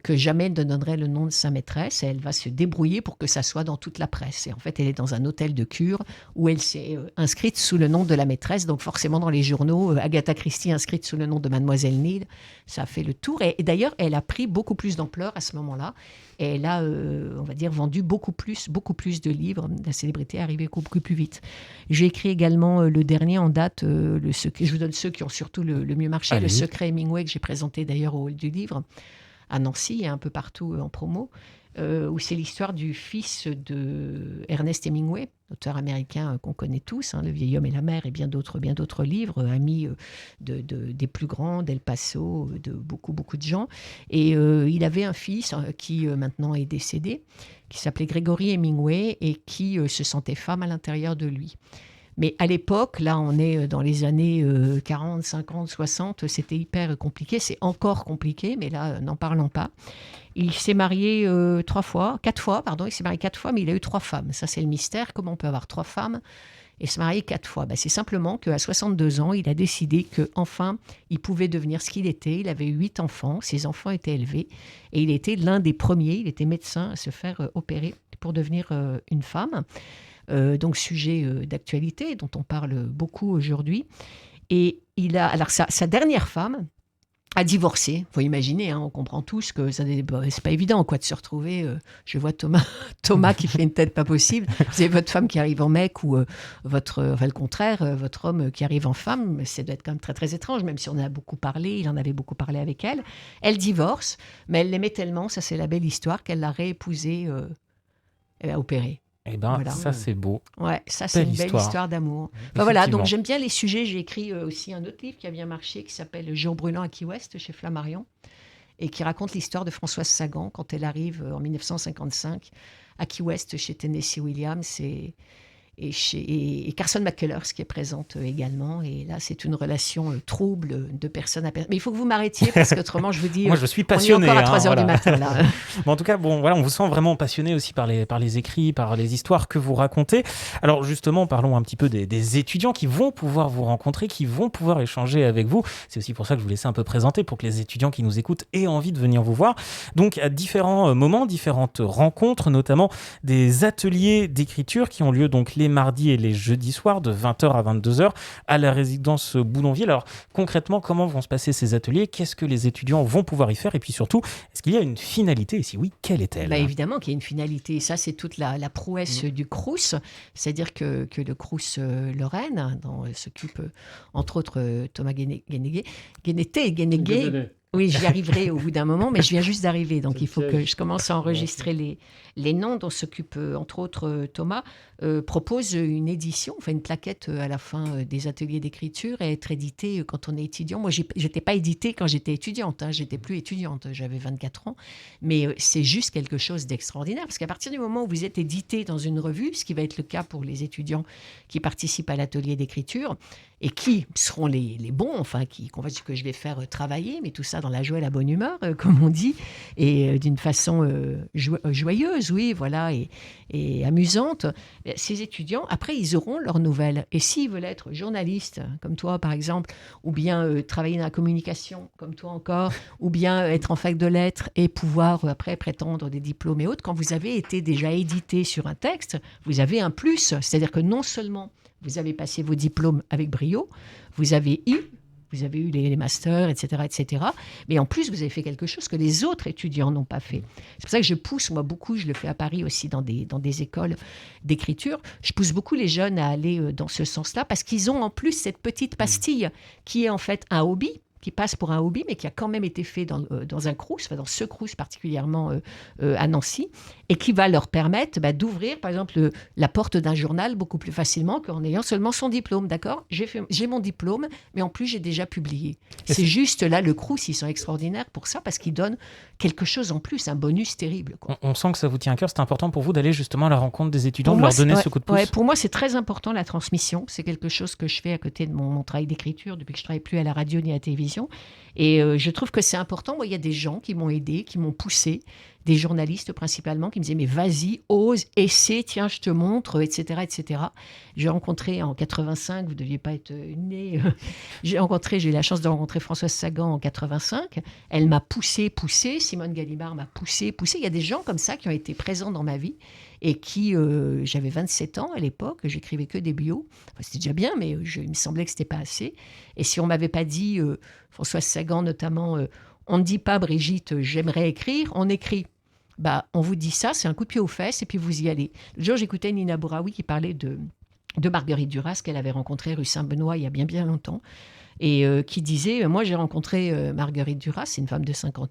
que jamais elle ne donnerait le nom de sa maîtresse. Et elle va se débrouiller pour que ça soit dans toute la presse. Et en fait, elle est dans un hôtel de cure où elle s'est inscrite sous le nom de la maîtresse. Donc forcément, dans les journaux, Agatha Christie inscrite sous le nom de Mademoiselle Neal. Ça a fait le tour. Et d'ailleurs, elle a pris beaucoup plus d'ampleur à ce moment-là. Et elle a, on va dire, vendu beaucoup plus de livres. La célébrité est arrivée beaucoup plus vite. J'ai écrit également le dernier en date, je vous donne ceux qui ont surtout le mieux marché, Le Secret Hemingway, que j'ai présenté d'ailleurs au Hall du Livre, à Nancy et un peu partout en promo, où c'est l'histoire du fils de Ernest Hemingway, auteur américain qu'on connaît tous, Le vieil homme et la mer, et bien d'autres livres, ami des plus grands, d'El Paso, de beaucoup de gens. Et il avait un fils qui maintenant est décédé, qui s'appelait Gregory Hemingway et qui se sentait femme à l'intérieur de lui. Mais à l'époque, là on est dans les années 40, 50, 60, c'était hyper compliqué, c'est encore compliqué, mais là n'en parlons pas. Il s'est marié 4 fois, il s'est marié 4 fois, mais il a eu 3 femmes. Ça c'est le mystère, comment on peut avoir 3 femmes et se marier 4 fois? C'est simplement qu'à 62 ans, il a décidé qu'enfin, il pouvait devenir ce qu'il était. Il avait 8 enfants, ses enfants étaient élevés, et il était l'un des premiers, il était médecin, à se faire opérer pour devenir une femme. Donc sujet d'actualité dont on parle beaucoup aujourd'hui. Et alors sa dernière femme a divorcé. Il faut imaginer, on comprend tous que c'est pas évident de se retrouver. Je vois Thomas qui fait une tête pas possible. Vous avez votre femme qui arrive en mec ou le contraire, votre homme qui arrive en femme. Ça doit être quand même très très étrange, même si on en a beaucoup parlé. Il en avait beaucoup parlé avec elle. Elle divorce, mais elle l'aimait tellement, ça c'est la belle histoire, qu'elle l'a réépousée, elle a opéré. Eh ben, voilà. Ça c'est beau. Ouais, ça c'est une belle histoire d'amour. Enfin, voilà, donc j'aime bien les sujets. J'ai écrit aussi un autre livre qui a bien marché, qui s'appelle Jour brûlant à Key West, chez Flammarion, et qui raconte l'histoire de Françoise Sagan quand elle arrive en 1955 à Key West chez Tennessee Williams et Carson McCullers qui est présente également. Et là, c'est une relation trouble de personne à personne. Mais il faut que vous m'arrêtiez parce qu'autrement, je vous dis, moi, je suis passionné. On est encore à 3h du matin. Là. En tout cas, on vous sent vraiment passionné aussi par les écrits, par les histoires que vous racontez. Alors justement, parlons un petit peu des étudiants qui vont pouvoir vous rencontrer, qui vont pouvoir échanger avec vous. C'est aussi pour ça que je vous laissais un peu présenter, pour que les étudiants qui nous écoutent aient envie de venir vous voir. Donc, à différents moments, différentes rencontres, notamment des ateliers d'écriture qui ont lieu donc les mardis et les jeudis soirs de 20h à 22h à la résidence Boudonville. Alors concrètement, comment vont se passer ces ateliers? Qu'est-ce que les étudiants vont pouvoir y faire? Et puis surtout, est-ce qu'il y a une finalité? Et si oui, quelle est-elle? Évidemment qu'il y a une finalité. Ça, c'est toute la prouesse du Crous. C'est-à-dire que le Crous Lorraine, dont s'occupe entre autres Thomas Guénégué. Oui, j'y arriverai au bout d'un moment, mais je viens juste d'arriver, donc il faut que je commence à enregistrer les noms dont s'occupe entre autres Thomas, propose une édition, enfin une plaquette à la fin des ateliers d'écriture et être édité quand on est étudiant. Moi, j'étais pas éditée quand j'étais étudiante, j'étais plus étudiante, j'avais 24 ans, mais c'est juste quelque chose d'extraordinaire, parce qu'à partir du moment où vous êtes édité dans une revue, ce qui va être le cas pour les étudiants qui participent à l'atelier d'écriture, et qui seront les bons, enfin, que je vais faire travailler, mais tout ça dans la joie et la bonne humeur, comme on dit, et d'une façon joyeuse, oui, voilà, et amusante. Ces étudiants, après, ils auront leurs nouvelles. Et s'ils veulent être journalistes, comme toi, par exemple, ou bien travailler dans la communication, comme toi encore, ou bien être en fac de lettres et pouvoir, après, prétendre des diplômes et autres, quand vous avez été déjà édité sur un texte, vous avez un plus. C'est-à-dire que non seulement vous avez passé vos diplômes avec brio, vous avez eu les masters, etc., etc. Mais en plus, vous avez fait quelque chose que les autres étudiants n'ont pas fait. C'est pour ça que je pousse, moi, beaucoup, je le fais à Paris aussi, dans des écoles d'écriture, je pousse beaucoup les jeunes à aller dans ce sens-là, parce qu'ils ont en plus cette petite pastille qui est en fait un hobby, qui passe pour un hobby, mais qui a quand même été fait dans un crous, dans ce crous particulièrement à Nancy, et qui va leur permettre d'ouvrir, par exemple, la porte d'un journal beaucoup plus facilement qu'en ayant seulement son diplôme, d'accord ? J'ai mon diplôme, mais en plus, j'ai déjà publié. C'est juste là, le crous, ils sont extraordinaires pour ça, parce qu'ils donnent quelque chose en plus, un bonus terrible, quoi. On sent que ça vous tient à cœur. C'est important pour vous d'aller justement à la rencontre des étudiants, de leur donner ce coup de pouce. Ouais, pour moi, c'est très important, la transmission. C'est quelque chose que je fais à côté de mon travail d'écriture, depuis que je ne travaille plus à la radio ni à la télévision. Et je trouve que c'est important. Moi, il y a des gens qui m'ont aidé, qui m'ont poussé, des journalistes principalement, qui me disaient « mais vas-y, ose, essaie, tiens, je te montre, etc. etc. » J'ai rencontré en 85, vous ne deviez pas être né, j'ai eu la chance de rencontrer Françoise Sagan en 85. Elle m'a poussé, Simone Gallimard m'a poussé. Il y a des gens comme ça qui ont été présents dans ma vie et qui, j'avais 27 ans à l'époque, j'écrivais que des bios. Enfin, c'était déjà bien, mais il me semblait que c'était pas assez. Et si on m'avait pas dit, Françoise Sagan notamment, on ne dit pas, Brigitte, j'aimerais écrire, on écrit. On vous dit ça, c'est un coup de pied aux fesses et puis vous y allez. Le jour, j'écoutais Nina Bouraoui qui parlait de Marguerite Duras qu'elle avait rencontrée rue Saint-Benoît il y a bien bien longtemps et qui disait, moi j'ai rencontré Marguerite Duras, c'est une femme de 50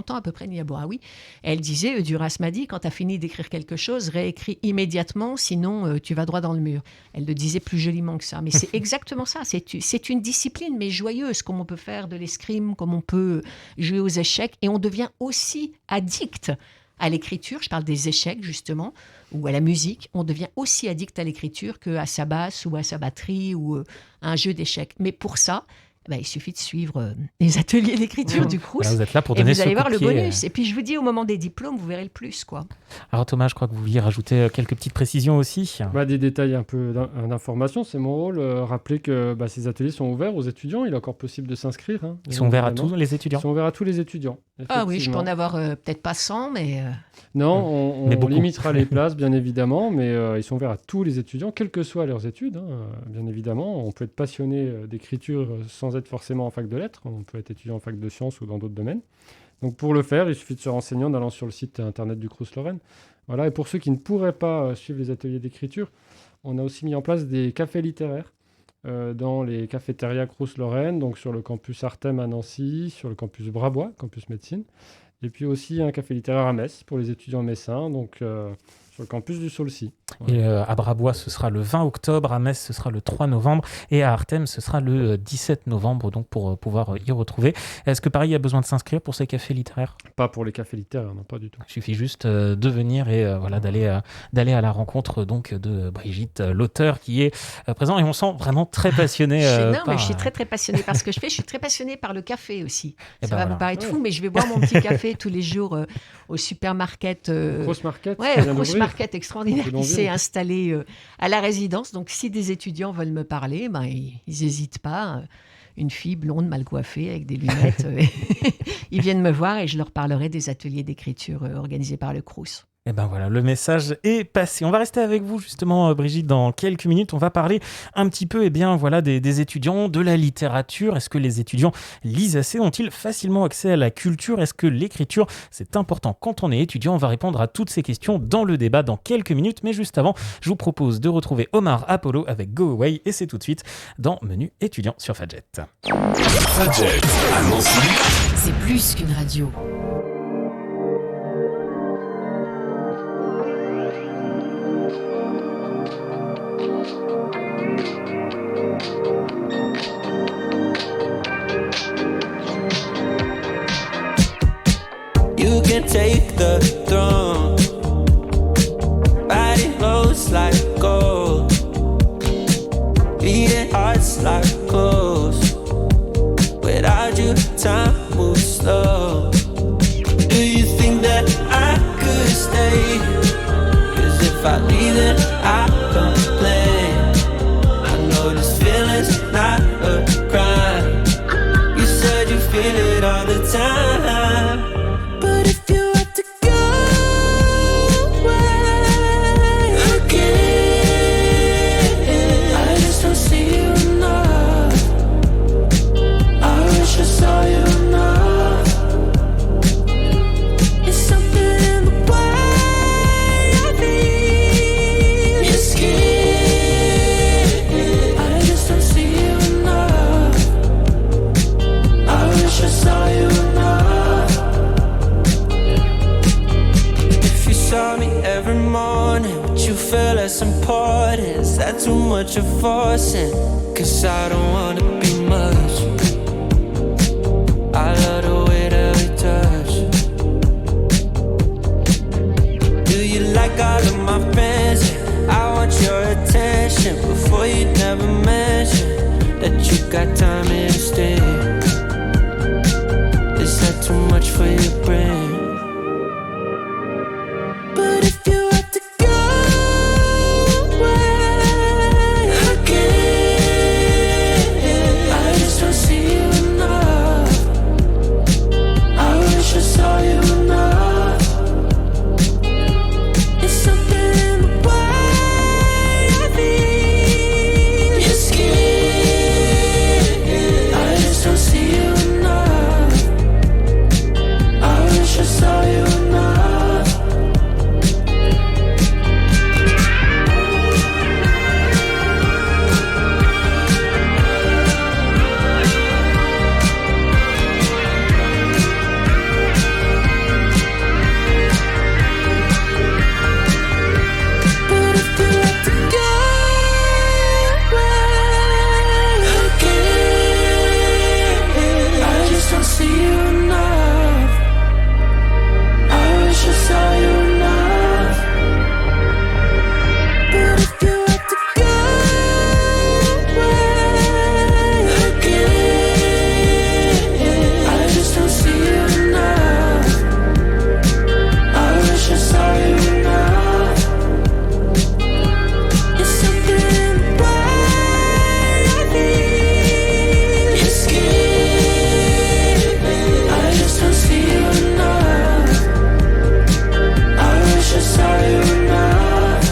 ans à peu près, Nina Bouraoui. Elle disait, Duras m'a dit, quand tu as fini d'écrire quelque chose, réécris immédiatement, sinon tu vas droit dans le mur. Elle le disait plus joliment que ça, mais c'est exactement ça. C'est une discipline, mais joyeuse, comme on peut faire de l'escrime, comme on peut jouer aux échecs, et on devient aussi addict à l'écriture, je parle des échecs justement, ou à la musique, on devient aussi addict à l'écriture qu'à sa basse ou à sa batterie ou à un jeu d'échecs. Mais pour ça, il suffit de suivre les ateliers d'écriture du Crous. Vous êtes là pour et donner vous allez voir le pied, bonus. Et puis je vous dis, au moment des diplômes, vous verrez le plus, quoi. Alors Thomas, je crois que vous vouliez rajouter quelques petites précisions aussi. Des détails un peu d'information, c'est mon rôle. Rappeler que ces ateliers sont ouverts aux étudiants. Il est encore possible de s'inscrire. Ils sont ouverts à tous les étudiants. Ils sont ouverts à tous les étudiants. Ah oui, je peux en avoir peut-être pas 100, mais... Non, on limitera les places, bien évidemment, mais ils sont ouverts à tous les étudiants, quelles que soient leurs études, bien évidemment. On peut être passionné d'écriture sans être forcément en fac de lettres. On peut être étudiant en fac de sciences ou dans d'autres domaines. Donc pour le faire, il suffit de se renseigner en allant sur le site internet du Crous Lorraine. Voilà, et pour ceux qui ne pourraient pas suivre les ateliers d'écriture, on a aussi mis en place des cafés littéraires dans les cafétérias Crous Lorraine, donc sur le campus Artem à Nancy, sur le campus Brabois, campus médecine, et puis aussi un café littéraire à Metz pour les étudiants messins, donc sur le campus du Saulcy. Et à Brabois, ce sera le 20 octobre, à Metz, ce sera le 3 novembre, et à Artem, ce sera le 17 novembre, donc pour pouvoir y retrouver. Est-ce que Paris a besoin de s'inscrire pour ces cafés littéraires ? Pas pour les cafés littéraires, non, pas du tout. Il suffit juste de venir et d'aller à la rencontre donc de Brigitte, l'auteur qui est présent, et on sent vraiment très passionné. Je suis très très passionnée par ce que je fais. Je suis très passionnée par le café aussi. Ça va vous paraître fou, mais je vais boire mon petit café tous les jours au supermarket. Grosse market. Ouais, grosse market extraordinaire qui s'est installée à la résidence. Donc, si des étudiants veulent me parler, ils n'hésitent pas. Une fille blonde, mal coiffée, avec des lunettes, ils viennent me voir et je leur parlerai des ateliers d'écriture organisés par le Crous. Et voilà, le message est passé. On va rester avec vous justement, Brigitte, dans quelques minutes. On va parler un petit peu des étudiants, de la littérature. Est-ce que les étudiants lisent assez ? Ont-ils facilement accès à la culture ? Est-ce que l'écriture, c'est important quand on est étudiant ? On va répondre à toutes ces questions dans le débat dans quelques minutes. Mais juste avant, je vous propose de retrouver Omar Apollo avec Go Away. Et c'est tout de suite dans Menu étudiant sur Fadjet. Fadjet à Nancy. C'est plus qu'une radio. You can take the throne, body close like gold, beating hearts like clothes. Without you, time moves slow. makes you feel less important? Is that too much of forcing? 'Cause I don't wanna be much. I love the way that we touch. Do you like all of my friends? I want your attention. Before you never mention that you got time instead. Is that too much for your brain? But if you have to go away again, I just don't see you enough. I wish I saw you enough. It's something in the way I feel your skin. I just don't see you enough. I wish I saw you enough. But if you have to go away again, I just don't see you enough. I wish I saw you enough. But if you have to go away again, I just don't see you enough. I wish I saw you enough. It's something in the way I feel your skin. I just don't see you enough. I wish I saw you enough.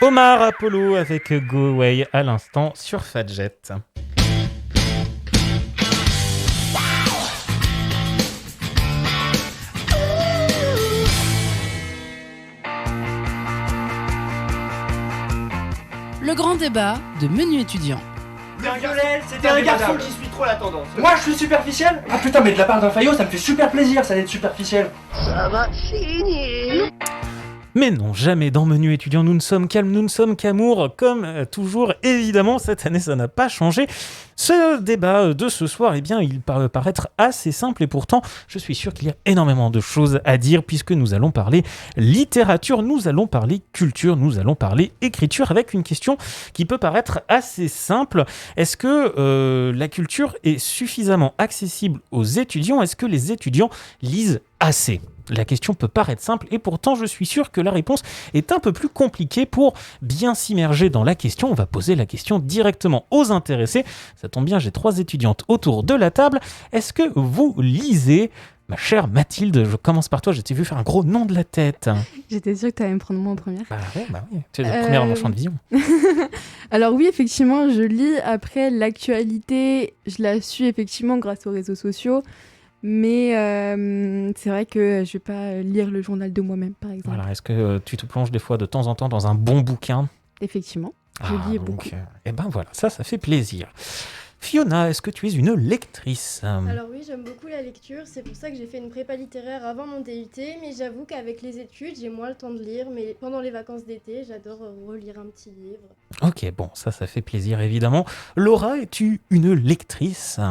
Omar Apollo avec Go Away à l'instant sur Fadjet. Le grand débat de Menu étudiant. C'était un garçon qui suit trop la tendance. Moi je suis superficiel? Ah putain, mais de la part d'un faillot, ça me fait super plaisir ça d'être superficiel. Ça va finir. Mais non, jamais dans Menu étudiant, nous ne sommes calmes, nous ne sommes qu'amour, comme toujours, évidemment, cette année ça n'a pas changé. Ce débat de ce soir, eh bien, il peut paraître assez simple et pourtant, je suis sûr qu'il y a énormément de choses à dire puisque nous allons parler littérature, nous allons parler culture, nous allons parler écriture avec une question qui peut paraître assez simple. Est-ce que la culture est suffisamment accessible aux étudiants? Est-ce que les étudiants lisent assez? La question peut paraître simple et pourtant je suis sûr que la réponse est un peu plus compliquée. Pour bien s'immerger dans la question, on va poser la question directement aux intéressés. Ça tombe bien, j'ai 3 étudiantes autour de la table. Est-ce que vous lisez? Ma chère Mathilde, je commence par toi, je t'ai vu faire un gros nom de la tête. J'étais sûre que tu allais me prendre moi en première. Bah oui, tu es la première en mon champ de vision. Alors oui, effectivement, je lis. Après, l'actualité, je la suis effectivement grâce aux réseaux sociaux. Mais c'est vrai que je vais pas lire le journal de moi-même, par exemple. Voilà, est-ce que tu te plonges des fois de temps en temps dans un bon bouquin? Effectivement, je lis beaucoup. Eh ben voilà, ça fait plaisir. Fiona, est-ce que tu es une lectrice? Alors oui, j'aime beaucoup la lecture, c'est pour ça que j'ai fait une prépa littéraire avant mon DUT, mais j'avoue qu'avec les études, j'ai moins le temps de lire, mais pendant les vacances d'été, j'adore relire un petit livre. Ok, bon, ça fait plaisir évidemment. Laura, es-tu une lectrice?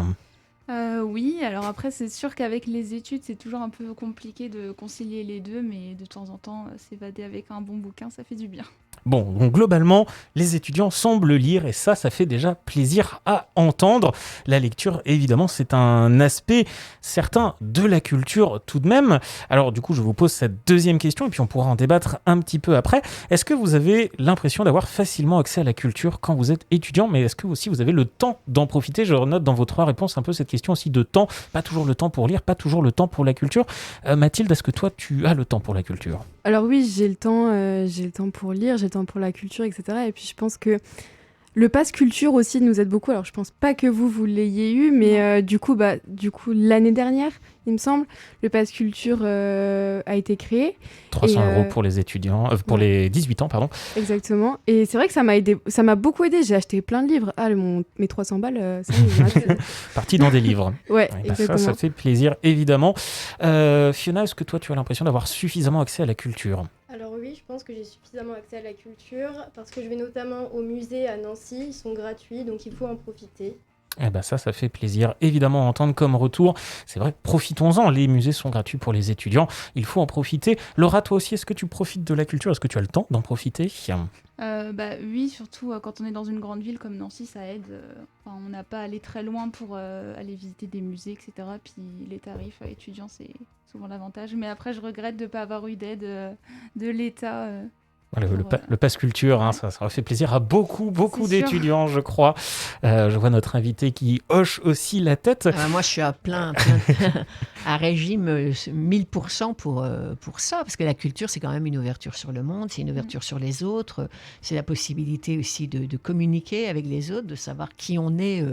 Oui, alors après c'est sûr qu'avec les études c'est toujours un peu compliqué de concilier les deux, mais de temps en temps s'évader avec un bon bouquin ça fait du bien. Bon, donc globalement, les étudiants semblent lire et ça fait déjà plaisir à entendre. La lecture, évidemment, c'est un aspect certain de la culture tout de même. Alors du coup, je vous pose cette deuxième question et puis on pourra en débattre un petit peu après. Est-ce que vous avez l'impression d'avoir facilement accès à la culture quand vous êtes étudiant, mais est-ce que aussi vous avez le temps d'en profiter? Je note dans vos 3 réponses un peu cette question aussi de temps. Pas toujours le temps pour lire, pas toujours le temps pour la culture. Mathilde, est-ce que toi, tu as le temps pour la culture? Alors oui, j'ai le temps pour lire, j'ai le temps pour la culture, etc. Et puis je pense que Le pass culture aussi nous aide beaucoup. Alors, je pense pas que vous l'ayez eu, mais du coup, l'année dernière, il me semble, le pass culture a été créé. 300 € pour les étudiants, pour les 18 ans, pardon. Exactement. Et c'est vrai que ça m'a beaucoup aidé. J'ai acheté plein de livres. mes 300 balles, ça Parti dans des livres. Ouais, exactement. Ça fait plaisir, évidemment. Fiona, est-ce que toi, tu as l'impression d'avoir suffisamment accès à la culture ? Alors oui, je pense que j'ai suffisamment accès à la culture parce que je vais notamment au musée à Nancy, ils sont gratuits, donc il faut en profiter. Eh ben ça fait plaisir évidemment à entendre comme retour. C'est vrai, profitons-en, les musées sont gratuits pour les étudiants, il faut en profiter. Laura, toi aussi, est-ce que tu profites de la culture ? Est-ce que tu as le temps d'en profiter ? Oui, surtout quand on est dans une grande ville comme Nancy, ça aide. On n'a pas à aller très loin pour aller visiter des musées, etc. Puis les tarifs étudiants, c'est souvent l'avantage. Mais après, je regrette de ne pas avoir eu d'aide de l'État. Le pass culture, hein, ça fait plaisir à beaucoup d'étudiants, je crois. Je vois notre invité qui hoche aussi la tête. Moi, je suis à plein à régime 1000% pour ça, parce que la culture, c'est quand même une ouverture sur le monde, c'est une ouverture sur les autres, c'est la possibilité aussi de communiquer avec les autres, de savoir qui on est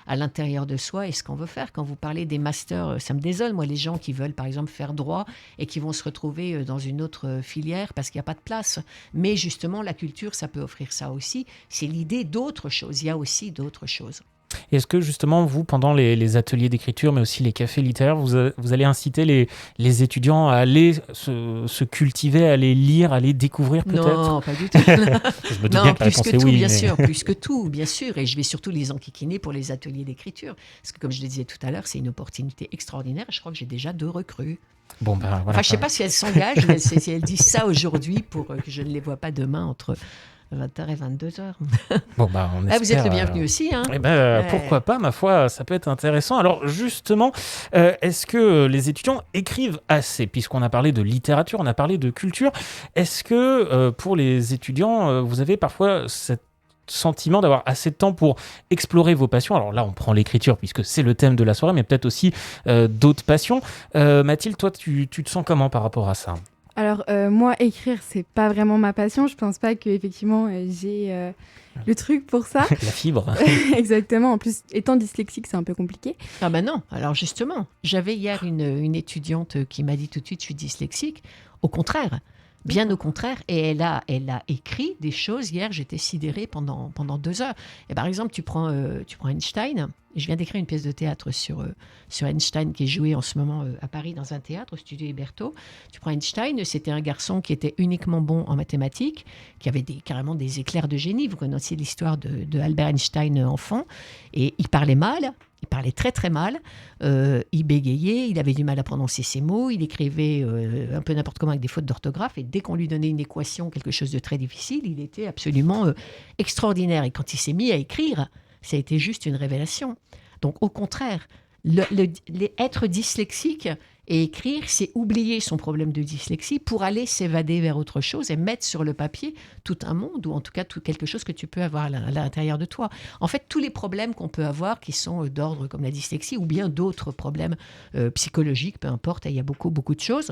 à l'intérieur de soi et ce qu'on veut faire. Quand vous parlez des masters, ça me désole, moi, les gens qui veulent, par exemple, faire droit et qui vont se retrouver dans une autre filière parce qu'il n'y a pas de place. Mais justement, la culture, ça peut offrir ça aussi. C'est l'idée d'autre chose. Il y a aussi d'autres choses. Est-ce que justement, vous, pendant les ateliers d'écriture, mais aussi les cafés littéraires, vous allez inciter les étudiants à aller se cultiver, à aller lire, à aller découvrir peut-être ? Non, pas du tout. Je me doute bien que la réponse est oui. Bien sûr, plus que tout, bien sûr. Et je vais surtout les enquiquiner pour les ateliers d'écriture. Parce que comme je le disais tout à l'heure, c'est une opportunité extraordinaire. Je crois que j'ai déjà 2 recrues. Bon, ben, voilà, enfin, je ne sais pas si elles s'engagent, mais si elles disent ça aujourd'hui pour que je ne les vois pas demain entre 20h et 22h. Bon, bah, on espère, vous êtes le bienvenu aussi. Hein. Pourquoi pas, ma foi, ça peut être intéressant. Alors justement, est-ce que les étudiants écrivent assez ? Puisqu'on a parlé de littérature, on a parlé de culture. Est-ce que pour les étudiants, vous avez parfois cette sentiment d'avoir assez de temps pour explorer vos passions? Alors là, on prend l'écriture puisque c'est le thème de la soirée, mais peut-être aussi d'autres passions. Mathilde, toi, tu te sens comment par rapport à ça ? Alors, moi, écrire, c'est pas vraiment ma passion. Je pense pas qu'effectivement, j'ai le truc pour ça. La fibre. Exactement. En plus, étant dyslexique, c'est un peu compliqué. Ah ben non. Alors justement, j'avais hier une étudiante qui m'a dit tout de suite, je suis dyslexique. Au contraire. Bien au contraire, et elle a écrit des choses. Hier, j'étais sidérée pendant 2 heures. Et par exemple, tu prends Einstein. Je viens d'écrire une pièce de théâtre sur Einstein qui est jouée en ce moment à Paris dans un théâtre, au studio Héberto. Tu prends Einstein, c'était un garçon qui était uniquement bon en mathématiques, qui avait carrément des éclairs de génie. Vous connaissez l'histoire de Albert Einstein enfant. Et il parlait mal. Il parlait très très mal, il bégayait, il avait du mal à prononcer ses mots, il écrivait un peu n'importe comment avec des fautes d'orthographe, et dès qu'on lui donnait une équation, quelque chose de très difficile, il était absolument extraordinaire. Et quand il s'est mis à écrire, ça a été juste une révélation. Donc au contraire, être dyslexique et écrire, c'est oublier son problème de dyslexie pour aller s'évader vers autre chose et mettre sur le papier tout un monde, ou en tout cas quelque chose que tu peux avoir à l'intérieur de toi. En fait, tous les problèmes qu'on peut avoir qui sont d'ordre comme la dyslexie ou bien d'autres problèmes psychologiques, peu importe, il y a beaucoup de choses,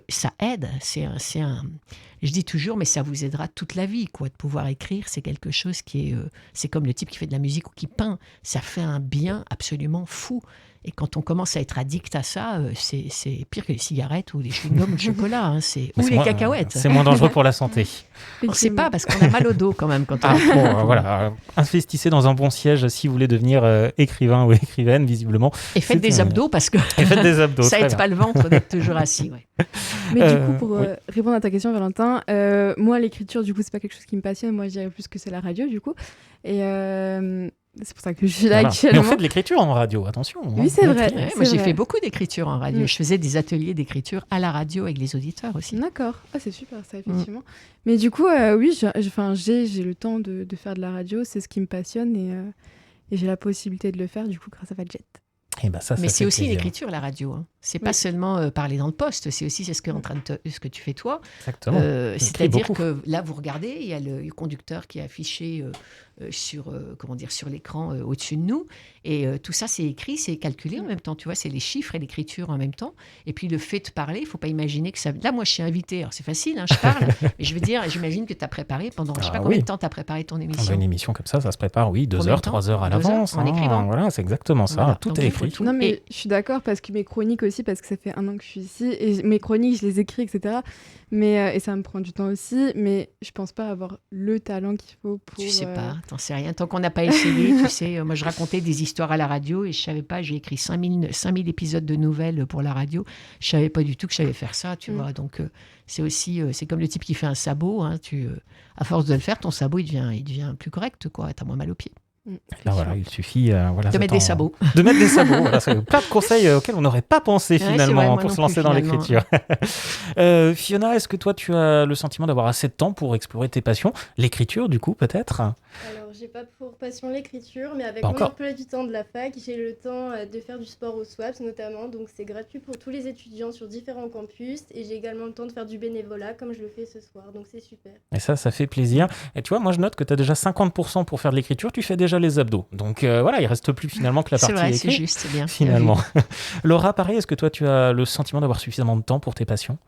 ça aide. Je dis toujours, mais ça vous aidera toute la vie, quoi, de pouvoir écrire. C'est quelque chose qui est... c'est comme le type qui fait de la musique ou qui peint. Ça fait un bien absolument fou. Et quand on commence à être addict à ça, c'est pire que les cigarettes ou les chewing-gums ou le chocolat. Hein, ou les cacahuètes. C'est moins dangereux pour la santé. On ne sait pas, parce qu'on a mal au dos quand même. Quand on... voilà. Investissez dans un bon siège si vous voulez devenir écrivain ou écrivaine, visiblement. Et faites des abdos, parce que ça n'aide pas le ventre d'être toujours assis. Ouais. Mais du coup, pour répondre à ta question, Valentin, moi, l'écriture, du coup, c'est pas quelque chose qui me passionne. Moi, je dirais plus que c'est la radio, du coup. Et... c'est pour ça que je suis là actuellement. Mais on fait de l'écriture en radio, attention. Oui, c'est vrai. Ouais, moi, j'ai fait beaucoup d'écriture en radio. Je faisais des ateliers d'écriture à la radio avec les auditeurs aussi. D'accord. Ah, c'est super ça, effectivement. Mais du coup, oui, j'ai le temps de faire de la radio. C'est ce qui me passionne et j'ai la possibilité de le faire, du coup, grâce à Fadjet. Mais c'est aussi l'écriture, la radio. Hein. C'est pas seulement parler dans le poste, c'est aussi ce que tu fais toi. Exactement. C'est-à-dire que là, vous regardez, il y a le conducteur qui a affiché sur l'écran au-dessus de nous. Et tout ça, c'est écrit, c'est calculé en même temps. Tu vois, c'est les chiffres et l'écriture en même temps. Et puis le fait de parler, il ne faut pas imaginer que ça... Là, moi, je suis invitée. Alors, c'est facile, je parle. Mais je veux dire, j'imagine que tu as préparé pendant... Je ne sais pas combien de temps tu as préparé ton émission. Une émission comme ça se prépare, 2 heures, 3 heures à l'avance. En écrivant. Voilà, c'est exactement ça. Voilà. Tout Donc, est écrit. Non, mais je suis d'accord parce que mes chroniques aussi, parce que ça fait 1 an que je suis ici, et mes chroniques, je les écris, etc. Mais, et ça me prend du temps aussi, mais je pense pas avoir le talent qu'il faut pour... Tu sais pas, t'en sais rien. Tant qu'on n'a pas essayé, tu sais, moi je racontais des histoires à la radio et je savais pas, j'ai écrit 5000 épisodes de nouvelles pour la radio. Je savais pas du tout que je savais faire ça, tu vois. Donc c'est aussi, c'est comme le type qui fait un sabot, à force de le faire, ton sabot il devient plus correct, quoi. T'as moins mal aux pieds. Là, voilà, il suffit de mettre des sabots. De mettre des sabots. Voilà, c'est plein de conseils auxquels on n'aurait pas pensé finalement pour se lancer dans l'écriture. Fiona, est-ce que toi tu as le sentiment d'avoir assez de temps pour explorer tes passions? L'écriture, du coup, peut-être? Alors, j'ai pas pour passion l'écriture, mais avec mon emploi du temps de la fac, j'ai le temps de faire du sport au SWAPS notamment. Donc, c'est gratuit pour tous les étudiants sur différents campus. Et j'ai également le temps de faire du bénévolat comme je le fais ce soir. Donc, c'est super. Et ça fait plaisir. Et tu vois, moi, je note que tu as déjà 50% pour faire de l'écriture. Tu fais déjà les abdos. Donc, voilà, il reste plus finalement que la partie écrite. C'est juste, c'est bien. Finalement. Laura, pareil, est-ce que toi, tu as le sentiment d'avoir suffisamment de temps pour tes passions?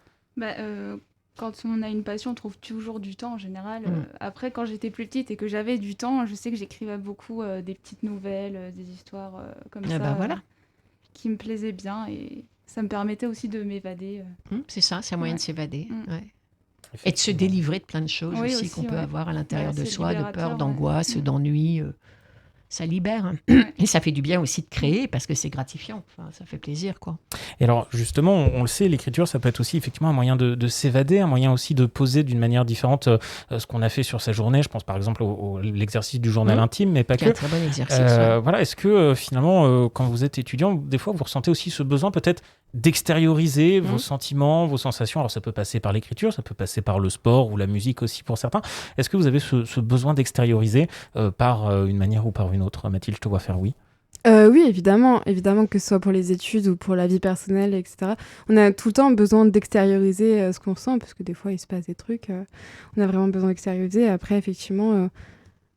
Quand on a une passion, on trouve toujours du temps en général. Après, quand j'étais plus petite et que j'avais du temps, je sais que j'écrivais beaucoup des petites nouvelles, des histoires comme ça, voilà. qui me plaisaient bien et ça me permettait aussi de m'évader. C'est ça, c'est un moyen de s'évader. Ouais. Et de se délivrer de plein de choses aussi qu'on peut avoir à l'intérieur de soi, de peur, d'angoisse, d'ennui. Ça libère. Et ça fait du bien aussi de créer parce que c'est gratifiant. Enfin, ça fait plaisir, quoi. Et alors, justement, on le sait, l'écriture, ça peut être aussi effectivement un moyen de s'évader, un moyen aussi de poser d'une manière différente ce qu'on a fait sur sa journée. Je pense par exemple à l'exercice du journal intime, mais pas que. C'est un très bon exercice. Voilà, est-ce que finalement, quand vous êtes étudiant, des fois, vous ressentez aussi ce besoin peut-être d'extérioriser vos sentiments, vos sensations? Alors, ça peut passer par l'écriture, ça peut passer par le sport ou la musique aussi pour certains. Est-ce que vous avez ce besoin d'extérioriser par une manière ou par une autre? Mathilde, je te vois faire oui. Oui, évidemment, que ce soit pour les études ou pour la vie personnelle, etc. On a tout le temps besoin d'extérioriser ce qu'on ressent, parce que des fois, il se passe des trucs. On a vraiment besoin d'extérioriser. Après, effectivement,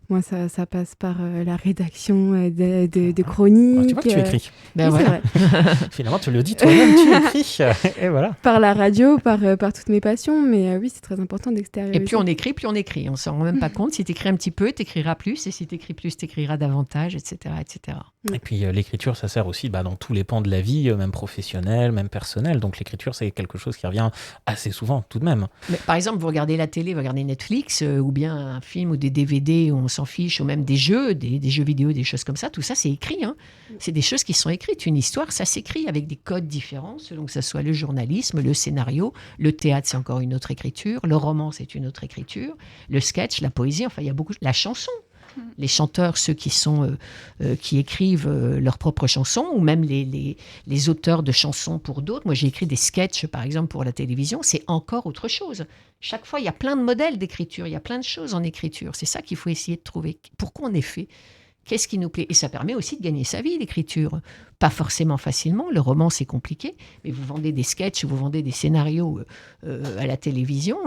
moi, ça passe par la rédaction de chroniques. Tu vois que tu écris. Oui, voilà. c'est vrai. Finalement, tu le dis toi-même, tu écris. Et voilà. Par la radio, par toutes mes passions. Mais oui, c'est très important d'extérioriser. Et plus on écrit. On ne s'en rend même pas compte. Si tu écris un petit peu, tu écriras plus. Et si tu écris plus, tu écriras davantage, etc. etc. Et puis l'écriture, ça sert aussi dans tous les pans de la vie, même professionnelle, même personnelle. Donc l'écriture, c'est quelque chose qui revient assez souvent, tout de même. Mais, par exemple, vous regardez la télé, vous regardez Netflix, ou bien un film ou des DVD où on s'en fiche, ou même des jeux vidéo, des choses comme ça. Tout ça, c'est écrit. C'est des choses qui sont écrites. Une histoire, ça s'écrit avec des codes différents, selon que ça soit le journalisme, le scénario. Le théâtre, c'est encore une autre écriture. Le roman, c'est une autre écriture. Le sketch, la poésie, enfin, il y a beaucoup... La chanson. Les chanteurs, ceux qui écrivent leurs propres chansons, ou même les auteurs de chansons pour d'autres. Moi, j'ai écrit des sketchs, par exemple, pour la télévision. C'est encore autre chose. Chaque fois, il y a plein de modèles d'écriture. Il y a plein de choses en écriture. C'est ça qu'il faut essayer de trouver. Pourquoi on est fait? Qu'est-ce qui nous plaît? Et ça permet aussi de gagner sa vie, l'écriture. Pas forcément facilement. Le roman, c'est compliqué. Mais vous vendez des sketchs, vous vendez des scénarios à la télévision.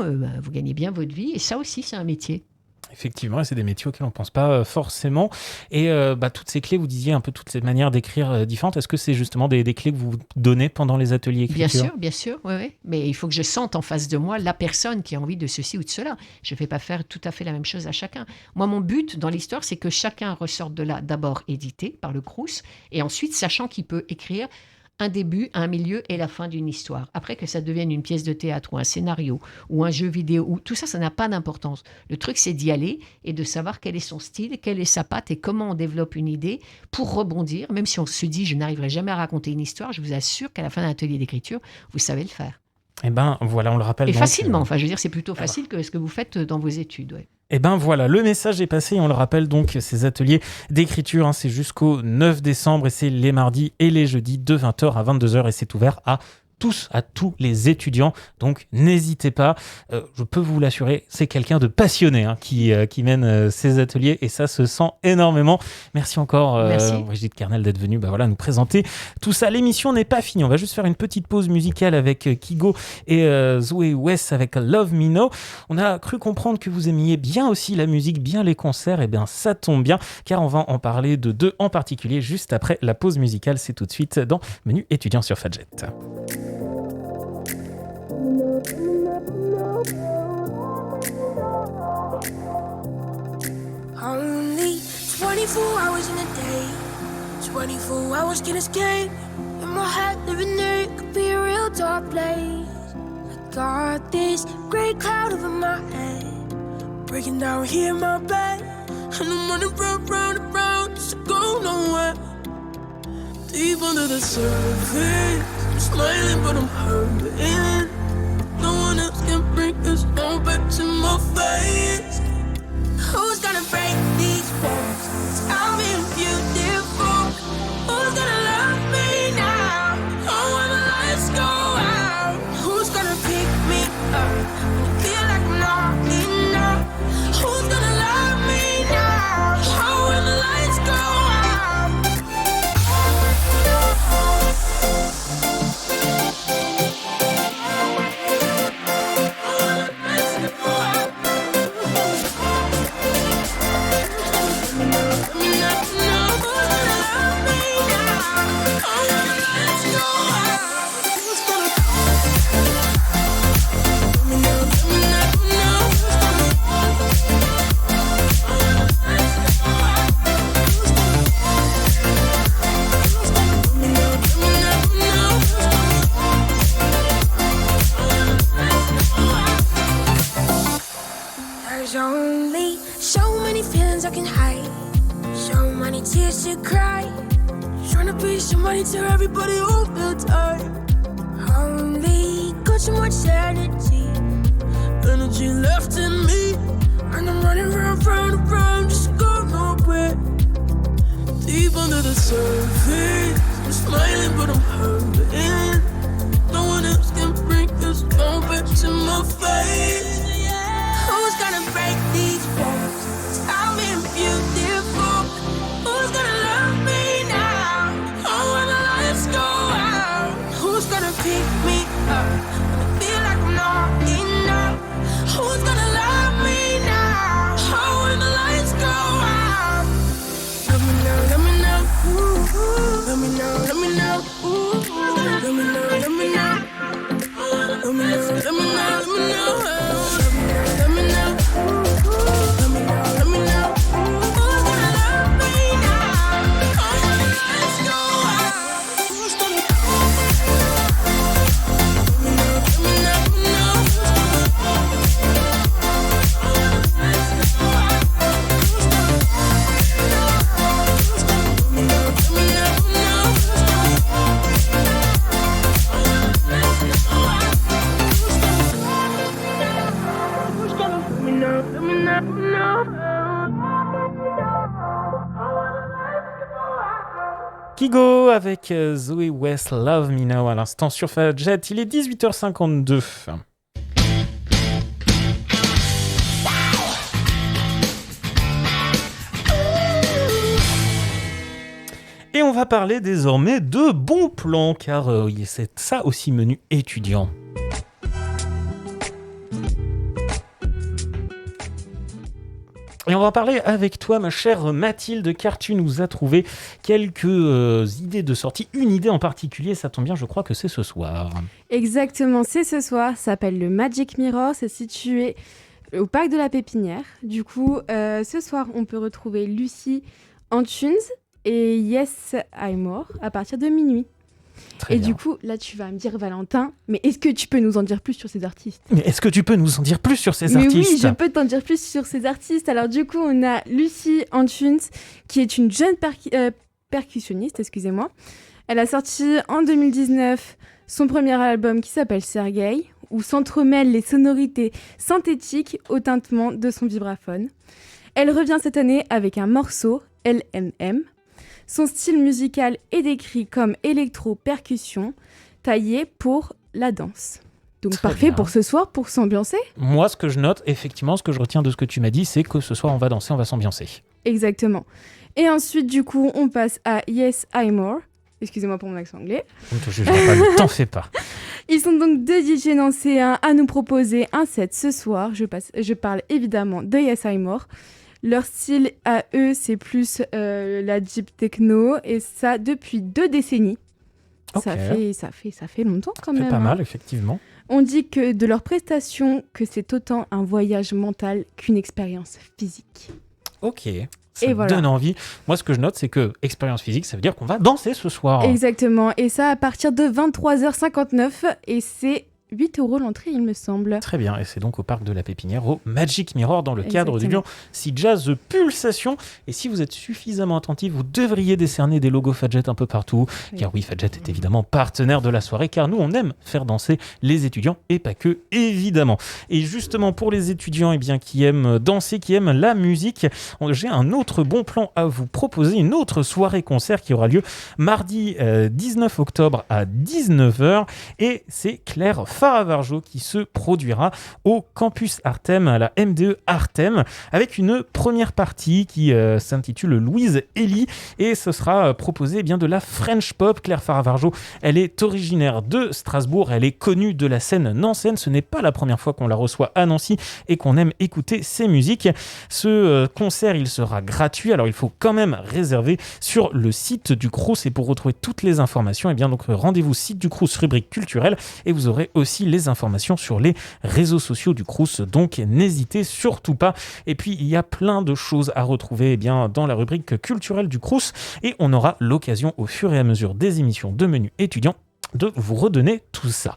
Vous gagnez bien votre vie. Et ça aussi, c'est un métier. Effectivement, c'est des métiers auxquels on ne pense pas forcément. Et toutes ces clés, vous disiez un peu toutes ces manières d'écrire différentes. Est-ce que c'est justement des clés que vous donnez pendant les ateliers écriture? Bien sûr, oui. Mais il faut que je sente en face de moi la personne qui a envie de ceci ou de cela. Je ne vais pas faire tout à fait la même chose à chacun. Moi, mon but dans l'histoire, c'est que chacun ressorte de là d'abord édité par le Crous, et ensuite sachant qu'il peut écrire un début, un milieu et la fin d'une histoire. Après que ça devienne une pièce de théâtre ou un scénario ou un jeu vidéo, ou tout ça, ça n'a pas d'importance. Le truc, c'est d'y aller et de savoir quel est son style, quelle est sa patte et comment on développe une idée pour rebondir. Même si on se dit, je n'arriverai jamais à raconter une histoire, je vous assure qu'à la fin d'un atelier d'écriture, vous savez le faire. Eh bien, voilà, on le rappelle. Et facilement, enfin, je veux dire, c'est plutôt facile que ce que vous faites dans vos études, ouais. Eh bien voilà, le message est passé, on le rappelle donc, ces ateliers d'écriture, c'est jusqu'au 9 décembre et c'est les mardis et les jeudis de 20h à 22h et c'est ouvert à tous les étudiants. Donc n'hésitez pas, je peux vous l'assurer, c'est quelqu'un de passionné qui mène ces ateliers et ça se sent énormément. Merci encore Brigitte Kernel d'être venue nous présenter tout ça. L'émission n'est pas finie, on va juste faire une petite pause musicale avec Kygo et Zoé West avec Love Me Now. On a cru comprendre que vous aimiez bien aussi la musique, bien les concerts, et bien ça tombe bien car on va en parler de deux en particulier juste après la pause musicale. C'est tout de suite dans Menu étudiant sur Fadjet. Only 24 hours in a day, 24 hours can escape. In my head, living there could be a real dark place. I got this great cloud over my head, breaking down here in my bed. And I'm running round and round, just to go nowhere. Deep under the surface, I'm smiling but I'm hurting. No one else can bring this all back to my face. Who's gonna break these walls? I'm being beautiful. Who's gonna love me now? Oh, when the lights go out. Who's gonna pick me up when I feel like I'm not enough? Who's gonna love me now? Oh, when the lights go out. There's only so many feelings I can hide, so many tears to cry. Trying to be somebody to everybody all the time. Only got so much energy left in me, and I'm running round just to go nowhere. Deep under the surface, I'm smiling but I'm hurting. No one else can bring this all back to my face. Who's gonna break these walls? I'm being beautiful. Who's gonna love me now? Oh, when the lights go out. Who's gonna pick me up when I feel like I'm not enough? Who's gonna love me now? Oh, when the lights go out. Let me know, let me know. Ooh, let me know, let me know. Ooh, let me know, let me know. Let me know, let me know, let me know. Kygo avec Zoé West, Love Me Now à l'instant sur Fadjet. Il est 18h52. Et on va parler désormais de bons plans, car c'est ça aussi menu étudiant. Et on va parler avec toi, ma chère Mathilde, car tu nous as trouvé quelques idées de sortie. Une idée en particulier, ça tombe bien, je crois que c'est ce soir. Exactement, c'est ce soir. Ça s'appelle le Magic Mirror. C'est situé au parc de la Pépinière. Du coup, ce soir, on peut retrouver Lucy Antunes et Yes I'm More à partir de minuit. Très bien. Du coup, là, tu vas me dire, Valentin, mais est-ce que tu peux nous en dire plus sur ces artistes ? Mais est-ce que tu peux nous en dire plus sur ces Mais artistes ? oui, je peux t'en dire plus sur ces artistes. Alors du coup, on a Lucy Antunes, qui est une jeune percussionniste, excusez-moi. Elle a sorti en 2019 son premier album qui s'appelle Sergei, où s'entremêlent les sonorités synthétiques au tintement de son vibraphone. Elle revient cette année avec un morceau, LMM. Son style musical est décrit comme électro-percussion, taillés pour la danse. Donc Très parfait bien. pour ce soir, pour s'ambiancer. Moi, ce que je note, effectivement, ce que je retiens de ce que tu m'as dit, c'est que ce soir, on va danser, on va s'ambiancer. Exactement. Et ensuite, du coup, on passe à Yes, I'm More. Excusez-moi pour mon accent anglais. On ne te jugera pas, ne t'en fais pas. Ils sont donc deux DJ nancéens à nous proposer un set ce soir. Je parle évidemment de Yes, I'm More. Leur style à eux, c'est plus la deep techno, et ça depuis 2 décennies. Ok. Ça fait longtemps quand C'est même. pas hein. mal, effectivement. On dit que de leurs prestations, que c'est autant un voyage mental qu'une expérience physique. Ok. Ça Et me voilà. donne envie. Moi, ce que je note, c'est que expérience physique, ça veut dire qu'on va danser ce soir. Exactement. Et ça à partir de 23h59. Et c'est 8 € l'entrée, il me semble. Très bien, et c'est donc au parc de la Pépinière, au Magic Mirror, dans le cadre du Exactement. Lyon Sea Jazz Pulsation. Et si vous êtes suffisamment attentif, vous devriez décerner des logos Fadjet un peu partout, car oui, Fadjet est évidemment partenaire de la soirée, car nous, on aime faire danser les étudiants, et pas que, évidemment. Et justement, pour les étudiants qui aiment danser, qui aiment la musique, j'ai un autre bon plan à vous proposer, une autre soirée-concert qui aura lieu mardi 19 octobre à 19h, et c'est Claire Faravarjo qui se produira au campus Artem, à la MDE Artem, avec une première partie qui s'intitule Louise Elie, et ce sera proposé de la French Pop. Claire Faravarjo, elle est originaire de Strasbourg, elle est connue de la scène nancéenne, ce n'est pas la première fois qu'on la reçoit à Nancy et qu'on aime écouter ses musiques. Ce concert, il sera gratuit, alors il faut quand même réserver sur le site du Crous, et pour retrouver toutes les informations, donc rendez-vous site du Crous, rubrique culturelle, et vous aurez aussi les informations sur les réseaux sociaux du Crous, donc n'hésitez surtout pas. Et puis il y a plein de choses à retrouver dans la rubrique culturelle du Crous, et on aura l'occasion au fur et à mesure des émissions de Menu étudiant de vous redonner tout ça.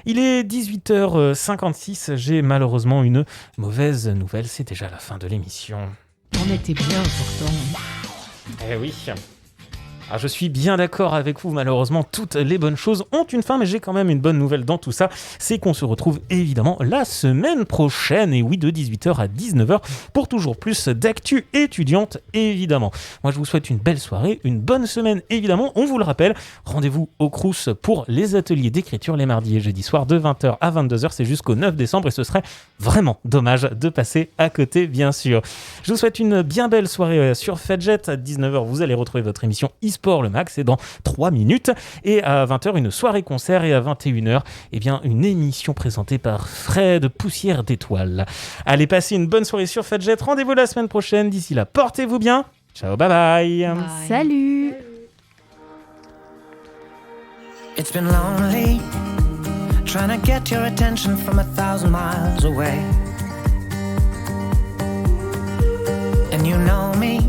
Il est 18h56, j'ai malheureusement une mauvaise nouvelle, c'est déjà la fin de l'émission. On était bien pourtant. Eh oui. Alors, je suis bien d'accord avec vous, malheureusement, toutes les bonnes choses ont une fin, mais j'ai quand même une bonne nouvelle dans tout ça, c'est qu'on se retrouve évidemment la semaine prochaine, et oui, de 18h à 19h, pour toujours plus d'actu étudiante, évidemment. Moi, je vous souhaite une belle soirée, une bonne semaine, évidemment. On vous le rappelle, rendez-vous au Crous pour les ateliers d'écriture les mardis et jeudis soirs de 20h à 22h, c'est jusqu'au 9 décembre, et ce serait vraiment dommage de passer à côté, bien sûr. Je vous souhaite une bien belle soirée sur Fadjet. À 19h, vous allez retrouver votre émission Sport le Max, c'est dans 3 minutes, et à 20h une soirée concert, et à 21h une émission présentée par Fred Poussière d'étoiles. Allez, passez une bonne soirée sur Fadjet, rendez-vous la semaine prochaine, d'ici là portez-vous bien, ciao, bye bye. Salut. It's been lonely trying to get your attention from 1,000 miles away, and you know me,